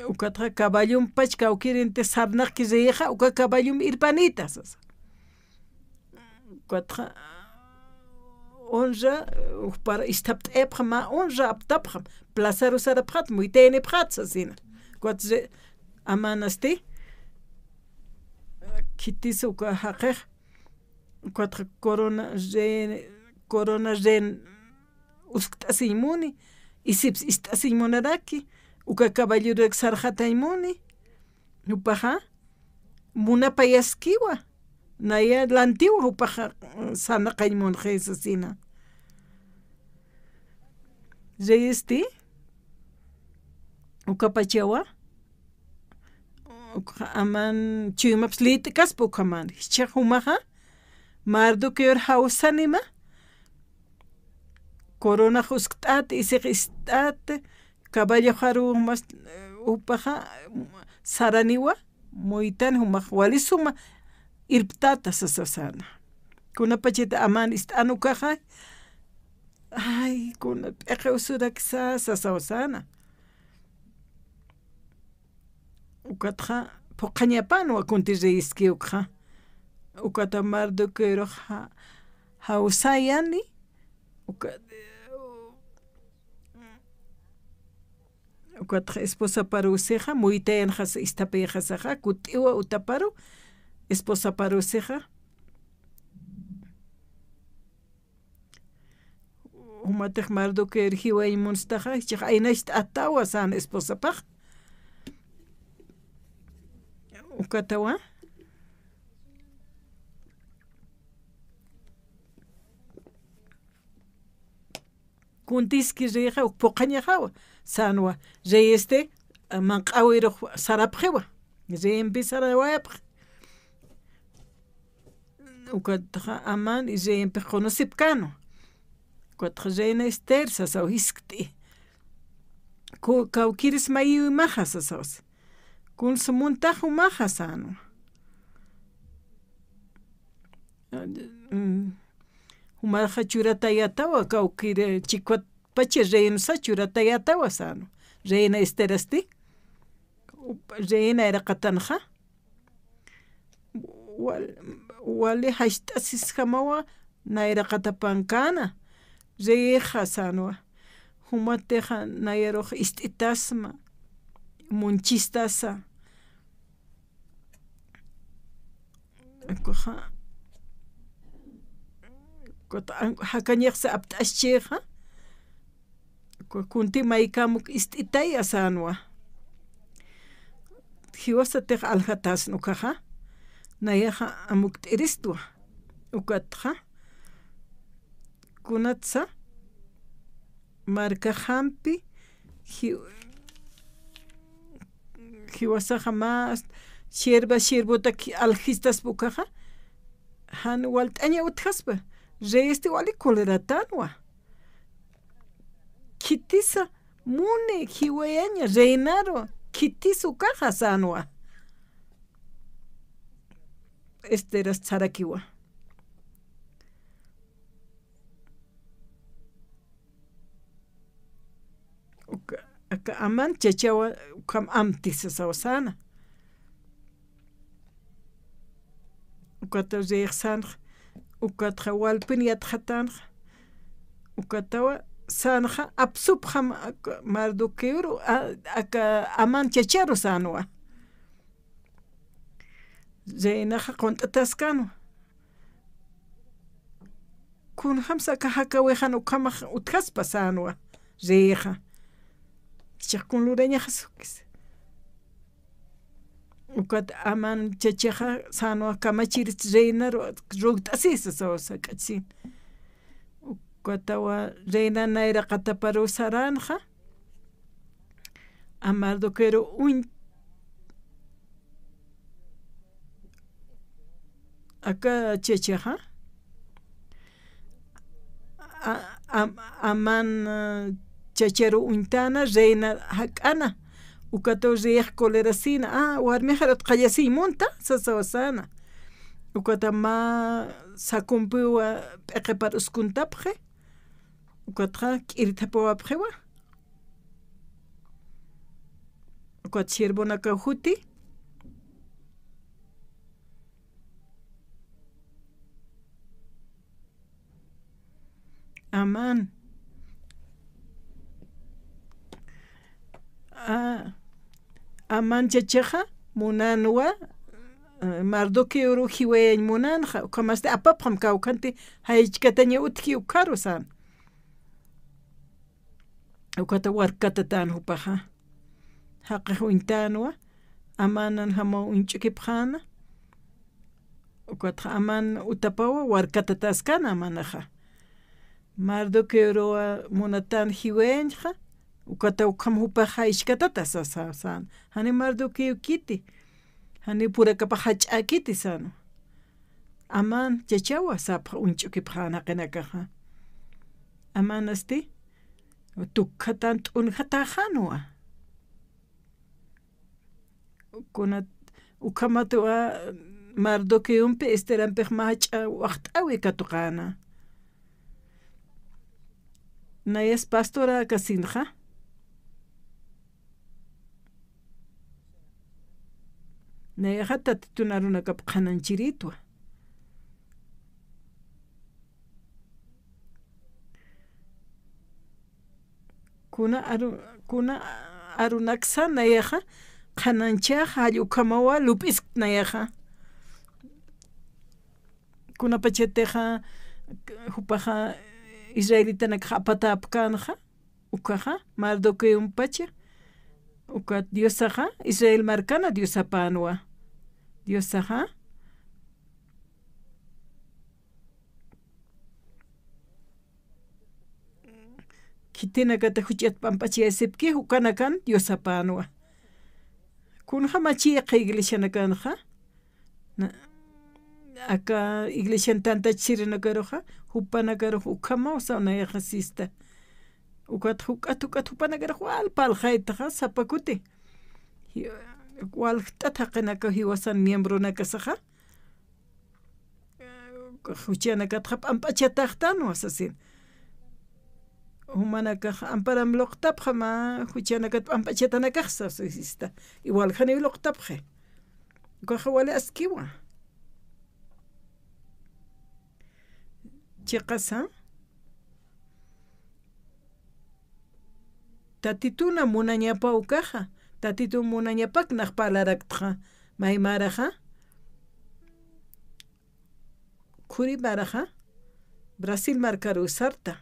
ukatja caballum pach kawkirinte sarnaqki reja uka caballum irpanitas ukatja onja para istapt'epja ma onja aptapja placer usarapjat muytenepjat sasina kuatze amanasti kitis uka haqej ukatja corona ren usktasimuni isips istasimunaraki uka caballurek sarjataymuni upaja munapayaskiwa naya lantiwa upaja sanaqaymun jesasina reyesti ukapachawa aman chuymaps litikas ukaman hichajumaja mardukeyor hausanima corona jusktat isij istat caballo haru mas upaja saraniwa moitan humaj walisuma irptata sasasana kuna pachita aman istanukaja ay kuna p'eqe usuraksa sasawasana ukatqa puqañapanwa kunti riskiwqa ukata mardoquero hawsayani ukatqa esposa paruseqa muytayanqa istapayaqa kutiwa utaparu esposa paruseqa umataq mardoquero hiwaymunstaqa ichaq aynashta atawa sana esposapaq ukatawa kuntiski riqa puqañaqa sanwa rey manqawiruq sarapqiwa reypi sarawayapq ukataqa aman reypi qunusipkanu ukataqa reyna Ester sasawa hisk't'i kawkiris mayuymaqa sasawas kunsumuntaj umaqa sanwa umaqa churatayatawa kawkiri chikwapacha reynusa churatayatawa sanwa reyna Esterasti reyna iraqatanqa wali hasht'asis hamawa nayraqatapankana reyeqa sanwa humateqa nayaruq ist'itasma munchistasa hakañiqsa apt'aschiqa kunti maykamuk ist'itaya sanwa hiwasatiqa aljatas nukaqa nayaqa amuk t'iristwa ukatqa kunatsa marka hampi hiwasaqa mas siervota aljistas pukaqa han walt'aña utqaspa reyesti wali koleratanwa kitisa mune hiwayaña reynaro kitisu kaqa sanwa Esteras tsarakiwa aka aman chachawa ukam amtisa sawasana ukata reqsanqa ukatqa walpin yatqatanqa ukatawa sanqa apsupqa mardoquero aka aman chacharu sanwa reynaqa quntataskanwa kunhamsa hakawejan ukamaq utkaspa sanwa reqa ichaq kunlurañaqa sukis ukata aman chachaqa sanwa kamachiris reynaro ruqt'asisa sawasa k'achin ukatawa reyna nayraqataparu saranqa amardoquero aka chachaqa aman chachero untana reyna hak'ana ukataw riq colerasina warmiqa qallasiymunta sasawasana ukata ma sakumpiwa p'eqe paruskuntapqe ukataqa k'irithapawapqewa ukata siervonaka huti aman aman chachaqa munanwa mardoquero hiwayañ munanqa ukamaste apapqam kawkanti haychkataña utki ukaru san ukata warkata tan hupaqa haqaq wintanwa amanan hama unch'ukipqana ukata aman utapawa warkata taskana manaqa mardoquero munatan hiwayañqa ukata ukam hupaqa ishkatata sasan hani mardoqueo kiti hani purakapa hach'akiti sano aman chachawa sapqa unch'ukipqana qinakaqa amanasti tukhatan t'unjatajanwa kunat ukhamatuwa mardoqueumpi esteranpiq mahach'a waqt'awi katuqana nayas pastora kasinja. Nayaja tatitunaruna kapqananchiritwa. Kuna arunaksa nayaja qananchaq hallukamawa lupis nayaja. Kuna pacheteja hupaja Israelita apata apkanja ukaja Mardoqueo pacha uka Diosaja Israel marcana Diosapanwa Diosaja kitina kata huchat pampachi esipki hukanakan Diosapanwa kunja machi iglesia nakanja acá iglesia tanta chirina karoja hupana karo hukama usana yajasista ukat hupana karo wal paljaitaja zapakuti wal tataqena ka hiwasan miembro na kasaja huchana katjap ampachataqtano asasin humana ka amparam loqtap jama huchana kat ampachatana kasa sista igual jani loqtap je ka wale askiwa Chikasa tatituna munañapa ukaja tatitu munañapak naqpalaraktaja maymaraja kuri maraja Brasil marcaru sarta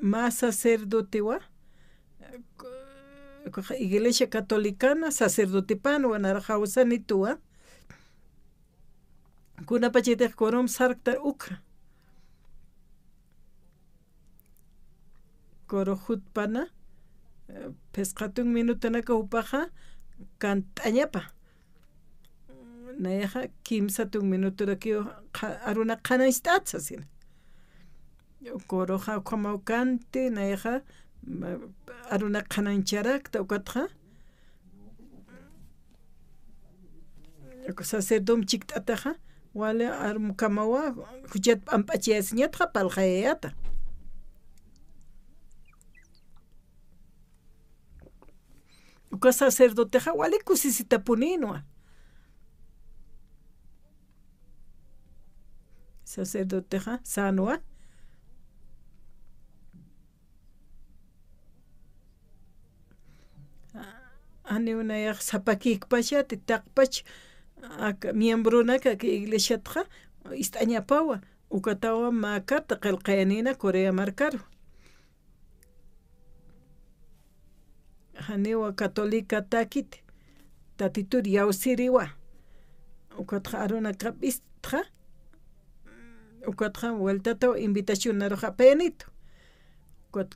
más sacerdotewa iglesia catolicana sacerdote panwa naraja usanitua kuna pachetek korom sarktar ukra korohut pana pesqatun minutanaka upaja kantañapa nayaja kimsatun minuturaki aruna qanaystatsasin koroja uqamaukante nayaja aruna qanancharakta ukatja sacerdom chiktataja wale armukamawa huchat ampachiyasñatqa palqayayata uka sacerdoteja wale kusisita puninwa sacerdoteja sanwa ani unayaq sapakikpasha titaqpach miembro naka que iglesia tja istañapawa ukatawa makata qelqayanina Corea marcaro haniwa católica takit tatitur yausiriwa ukatja aruna kapistja ukatja vueltata invitación naroja penito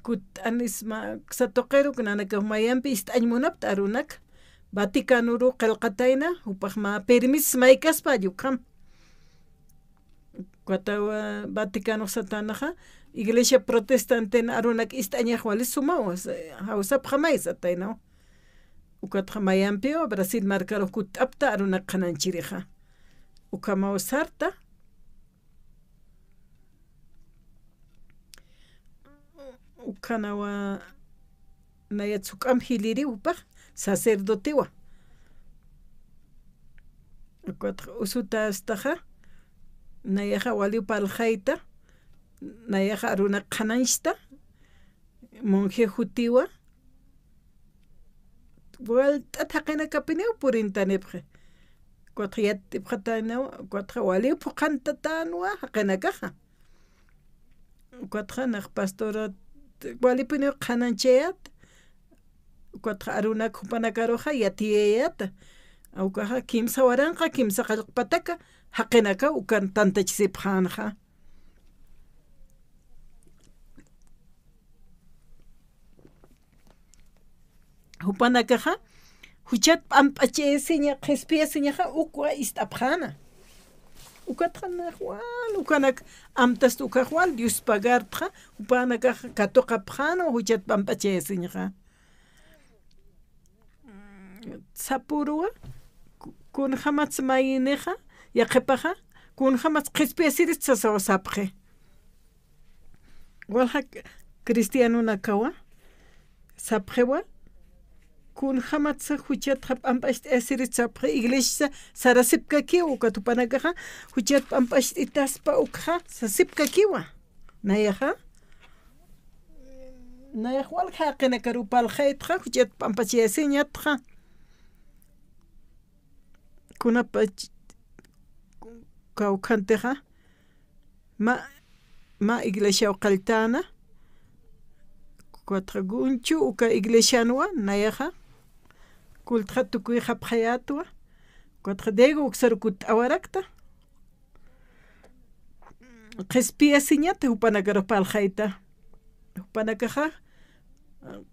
kut anisma satoqero kunanaka mayampi istañmunapta arunak Vaticanuru qelqatayna upaqma permis maykaspa yukam Guatawa Vaticano satanaja iglesia protestante arunak istañaq wali sumawas hawsap jamais atayna ukat jamayampio Brasil marcaro kutapta arunak qananchirija ukama sarta ukanawa nayatsukam hiliri upaq sacerdotewa usuta astaja nayaja wali paljaita nayaja aruna qananshta monje jutiwa vuelta taqina kapineu purintanepje cuatriyatipqataneu cuatra wali puqantatanwa haqinakaja cuatra naq pastora wali pineu qananchayat cuatra aruna kupanakaroja yatiyayata awkaja kimsa waranqa kimsa qallqpataka haqinaka ukan tantachisipqanja hupanakaja huchat p'amp'ach'isiña qhispiyasiñaja ukwa istapqana ukatqanaq wal ukanak amtas ukaq wal Dios pagartqa upanakaja katuqapqana huchat p'amp'ach'isiñaja sapurwa kun hamatz mayneja yaqipaja kun jamás qhispiyasiris tsasawasapqe walha cristiano nakawa sapqewa kun jamás huchat p'amp'axt asiris sapqe iglesia sarasipkakiwa ukatupanakaqa huchat p'amp'axt itaspa ukqa sasipkakiwa nayaqa nayaq walqa qinakarupalqaytqa huchat p'amp'achiyasiñatqa kunapa kawqantiqa ma iglesia qaltana kuatqa gunchu uka iglesianwa nayaqa kultqa tukuy hapqayatwa kuatqa dego uksarukut awarakta qhispiyasiñata hupanakaruspalqayta hupanakaqa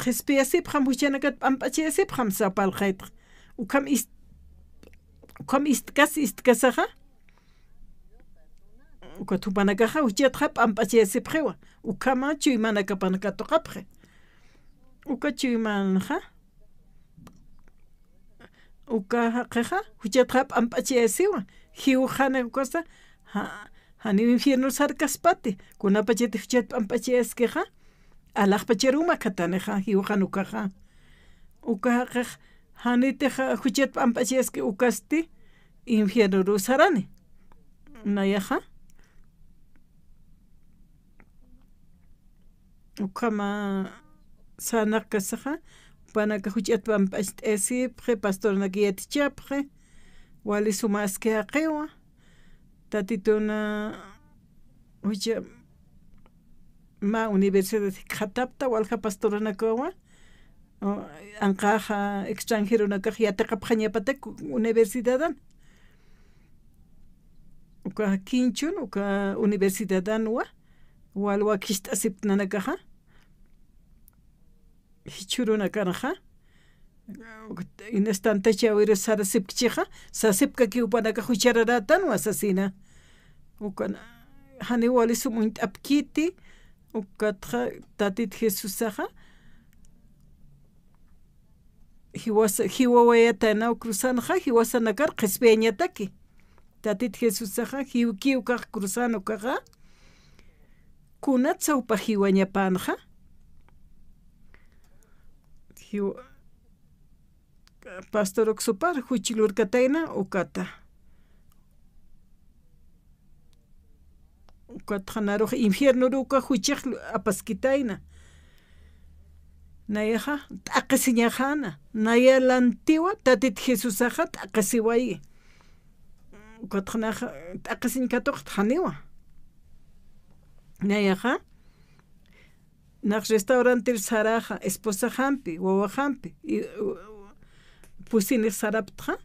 qhispiyasipqam huchanakat p'amp'achiyasipqam sapalqayta ukam istkasaqa ukat hupanakaqa huchatqa p'amp'achiyasipqewa ukama chuymana kapanakatuqapqe uka chuymanaqa uka haqeqa huchatqa p'amp'achiyasiwa hiwqana cosa hani infierno sarkaspati kunapachiti huchat p'amp'achiyaskeqa alaqpacharuma kataniqa hiwqan ukaqa uka haqeq hanitiqa huchat p'amp'achiyaske ukasti infierno sarani nayaqa ukama sanak kasaqa panaka huchat p'amp'asipqe pastorna kiyatichapqe wali sumaske haqewa tatituna hucha ma universidad qhatapta walqa pastorna kawa anqaqa extranjero nakaq yataqapqañapatak universidadan uka kinchun uka universidadanwa walwa kisht'asipnanakaqa hichuruna kanaqa inastantacha awira sarasipkchiqa sasipkaki upanaka huchararatanwa sasina ukana hani wali sumunt apkiti ukatqa tatit Jesusaqa hiwawayatana cruzanaqa hiwasanakar qhispiyñataki tatit Jesusaqa hiwkiwkaq cruzano kaqa kunat sawpa hiwañapanaqa pastor oksupar huchilurkatayna ukata ukatqanaruq infierno ruka huchiq apaskitayna nayaqa t'aqisiñajana nayalantiwa tatit Jesusaqa t'aqisiwayi ukatqanaqa t'aqisiñkatuq thaniwa nayaqa naq restaurante saraja esposa hampi wawa hampi pusiniq saraptqa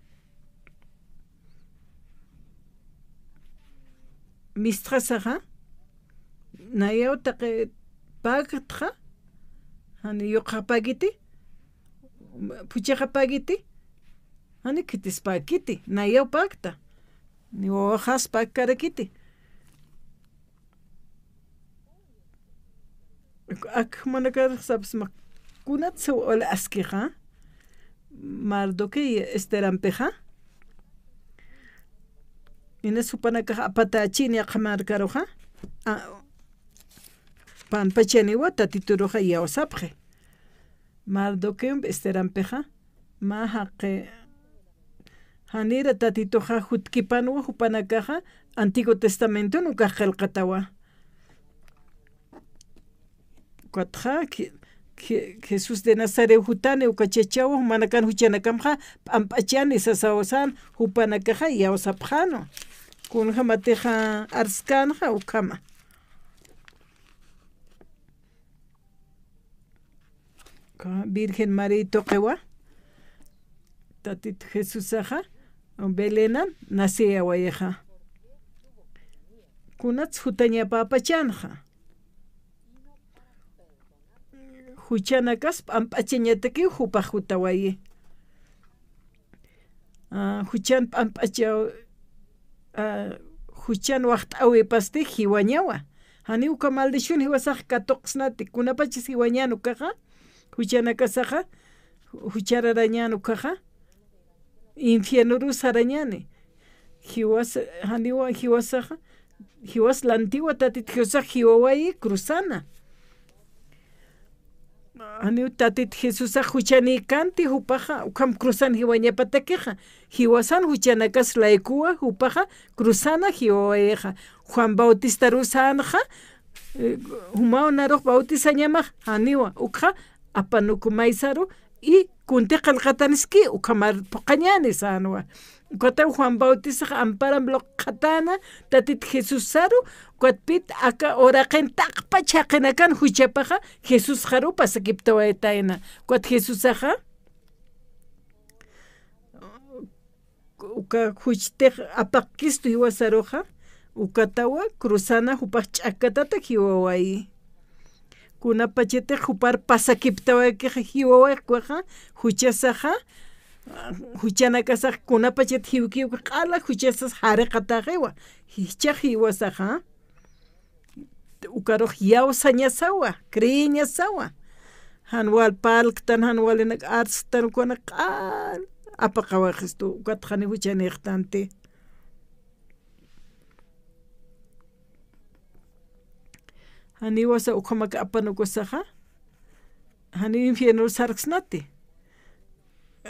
mistqasaqa nayawtaq pagtqa hani yuqa pagiti puchaqa pagiti hani kitispakiti nayaw pagta ni wawa haspa karakiti ak manakar sabes kunat so ola askiqa mardoke esterampeja ina supanaka apatachini aqmarkaruqa panpachaniwa tatituruqa yawsapqe mardoke esterampeja ma haqe hanira tatituqa hutkipanwa hupanakaqa Antiguo Testamento nuqa qillqatawa kuatqa Jesús de Nazaret hutani ukachachawa manakan huchanakamqa p'amp'achani sasawasan hupanakaqa yawsapqano kunqa matiqa arskanqa ukama Virgen María toqewa tatit Jesusaqa Belenan nacia wayaqa kunat hutañapapachanqa huchanakas p'amp'achiñataki hupaq hutawayi huchan p'amp'achaw huchan waqt'awi pasti hiwañawa hani uka maldición hiwasaq katoqsnati kunapachis hiwañanu kaqa huchanakasaqa huchararañanu kaqa infierno sarañani he was la antigua tatit Jesús hiwawai cruzana. Haniu tatit Jesús huchani kanti hupaja ukam cruzan hiwaña patakeja. Hiwasan huchanakas laikua hupaja cruzana hiwawaeja. Juan Bautista rusanja humao naroj bautiza ñamaj haniwa ukja apanukumaisaru y kunte qalqataniski ukamar poqañani sanwa. Kota Juan Bautista amparan bloq qatana tatit Jesús saru kwatpit aka oraqen taqpa chaqinakan huchapaja Jesús haru pasakiptawaetaina kwat Jesús aja uka huchte apakistu hiwasaroja ukatawa cruzana hupaj ch'akatata hiwawai kuna pachete hupar pasakiptawaekeja hiwawaiqwaja huchasaja huchanakasaj kuna pachet hiwkiwka q'ala huchasas hariqataqiwa hichaj hiwasaja ukaroj yawsañasawa creñasawa hanwal palktan hanwal inak arstan kuna q'al apaqawajistu ukatjani huchaniqtante hani wasa ukamaka apanukusaja hani infierno sarksnati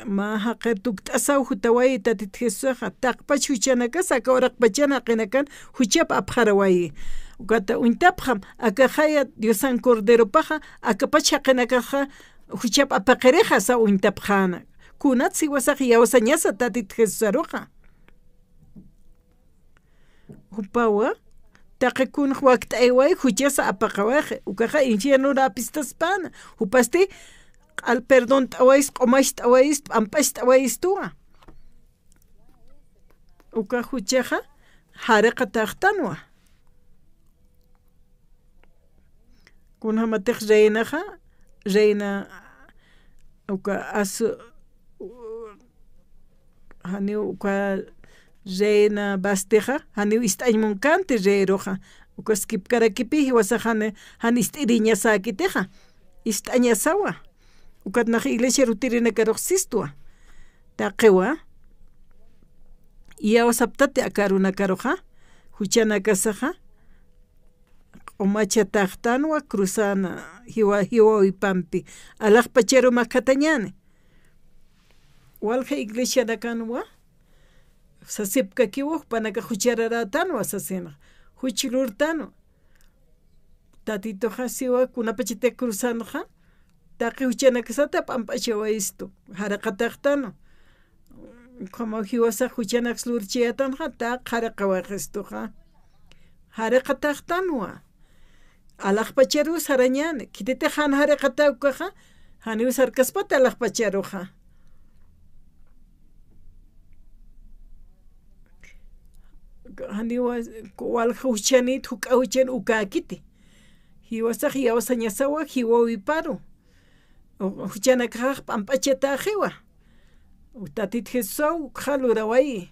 ma haqer tukt'asaw hutaway tatit Jesús taqpach huchanakas aka oraqpachana qinakan huchap apjaraway ukata untapjam aka haya Diosan Cordero paja aka pacha qinakaja huchap apaqereja sa untapjana kunat siwasaq yawsañasa tatit Jesús aruqa hupawa taqikun waqt'ayway huchasa apaqawaje ukaja infierno rapistaspana hupasti al perdón t'awais q'omax t'awais p'ampax t'awais tuwa uka huchaja hariqa taqtanwa kun hamateq reinaja reina uka asu hani uka reina basteja hani ist'aymunkante reiroja uka skipkarakipi hiwasajane hani ist'iriñasakiteja ist'añasawa ukatnaj iglesia rutirinakarojsistua taqiwa yawsaptate akarunakaroja huchanakasaja q'umachataqtanwa cruzana hiwawipampi alaqpachero makatañani walja iglesia nakanwa sasipkakiwaj panaka huchararatanwa sasina huchilurtano tatitoja siwa kunapachite cruzanja taqi huchanakasata p'amp'achawaistu haraqataqtano como hiwasaq huchanak lurchiatanja taq haraqawaqistuja haraqataqtanwa alaqpacharu sarañani kitete han haraqatawkaja hani usarkaspata alaqpacharuja hani walja huchanit huk'awchan ukakiti hiwasaq yawsañasawa hiwawiparu huchanakaj p'amp'achatajiwa tatit Jesús ukjaluraway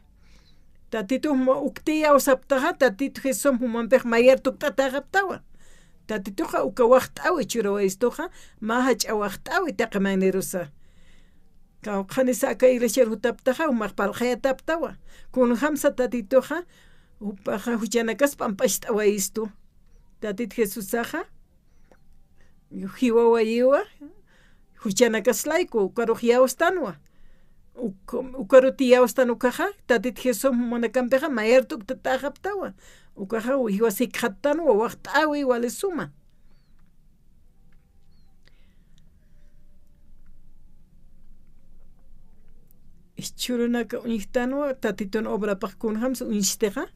tatit ukti yawsaptaja tatit Jesús humanpej mayer tukt'ataqaptawa tatituja uka waqt'awi churawaystuja ma hach'awaqt'awi taqimanirusa kawqanisa aka iglesia hutaptaja umaq palqayataptawa kun hamsa tatituja upaja huchanakas p'amp'axt'awaystu tatit Jesúsaja hiwawayiwa huchanakaslayku ukaruj yawstanwa ukaruti yawstanukaja tatit Jesús monakampeja mayer tukt'ataqaptawa ukaja hiwasikqattanwa waqt'awi walisuma churunaka uñiqtanwa tatitun obrapaq kunhamsa uñishtiqa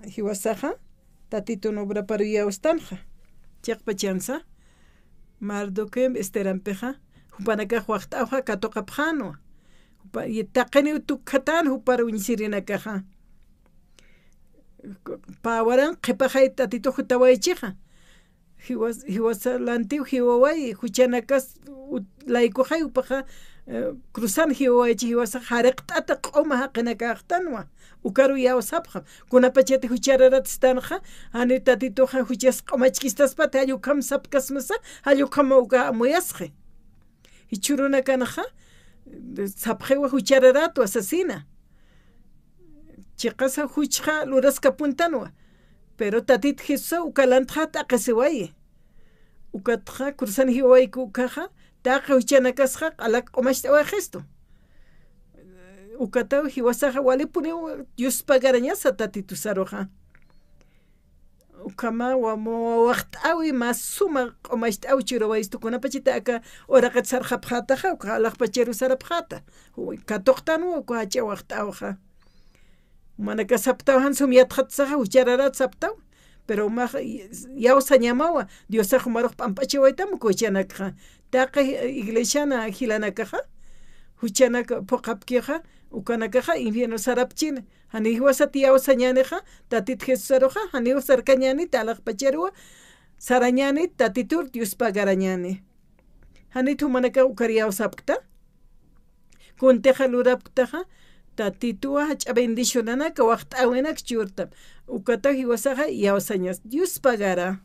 hiwasaqa tatitun obraparu yawstanja chaqpachansa Mardoqueo esterampeja hupanakaj waqt'awja katoqapjanwa taqini tukkatan hupara uñisirinakaja pawaran qhipajay tatito hutawaychija hiwasa lantiw hiwaway huchanakas laykujay upaja cruzan hiwawaychij hiwasaq hariqt'ata q'uma haqinakaqtanwa ukaru yawsapqa kunapachati huchararatistanqa hani tatitoja huchas q'umachkistaspata hallukam sapkasmasa hallukama uka amuyasqi hichurunakanaqa sapqiwa huchararatu asesina chiqasa huchqa luraska puntanwa pero tatit Jesús ukalantja taqasiwaye ukatja kursan hiwayku ukaja taqa uchanakasqa alak qomashtawa gesto ukataw hiwasaja walipuni Dios pagarañasa tatitu saroja ukama waqtawi mas suma qomashtaw chirawayistukuna pachita aka oraqat sarqapqataja uka alaqpacheru sarapqata katoqtanu uka hacha waqtawja manaka saptawhan sumyatqatsaqa uchararat saptaw pero maja yawsa ñamawa Diosaq maruq p'amp'achawaytamu kuchanakqa taqa iglesiana hilanakaja huchanaka puqapkiqa ukanakaja infierno sarapchina hani hiwasati yawsa ñaneja tatit Jesús saroja hani sarkañani talaqpacherua sarañani tatitur Dios pagarañani hanitu manaka ukar yawsapkta kunteja lurapktaja tatitua hacha bendicionanaka waqt'awinak churta ukata hiwasaqa yawsañas Dios pagara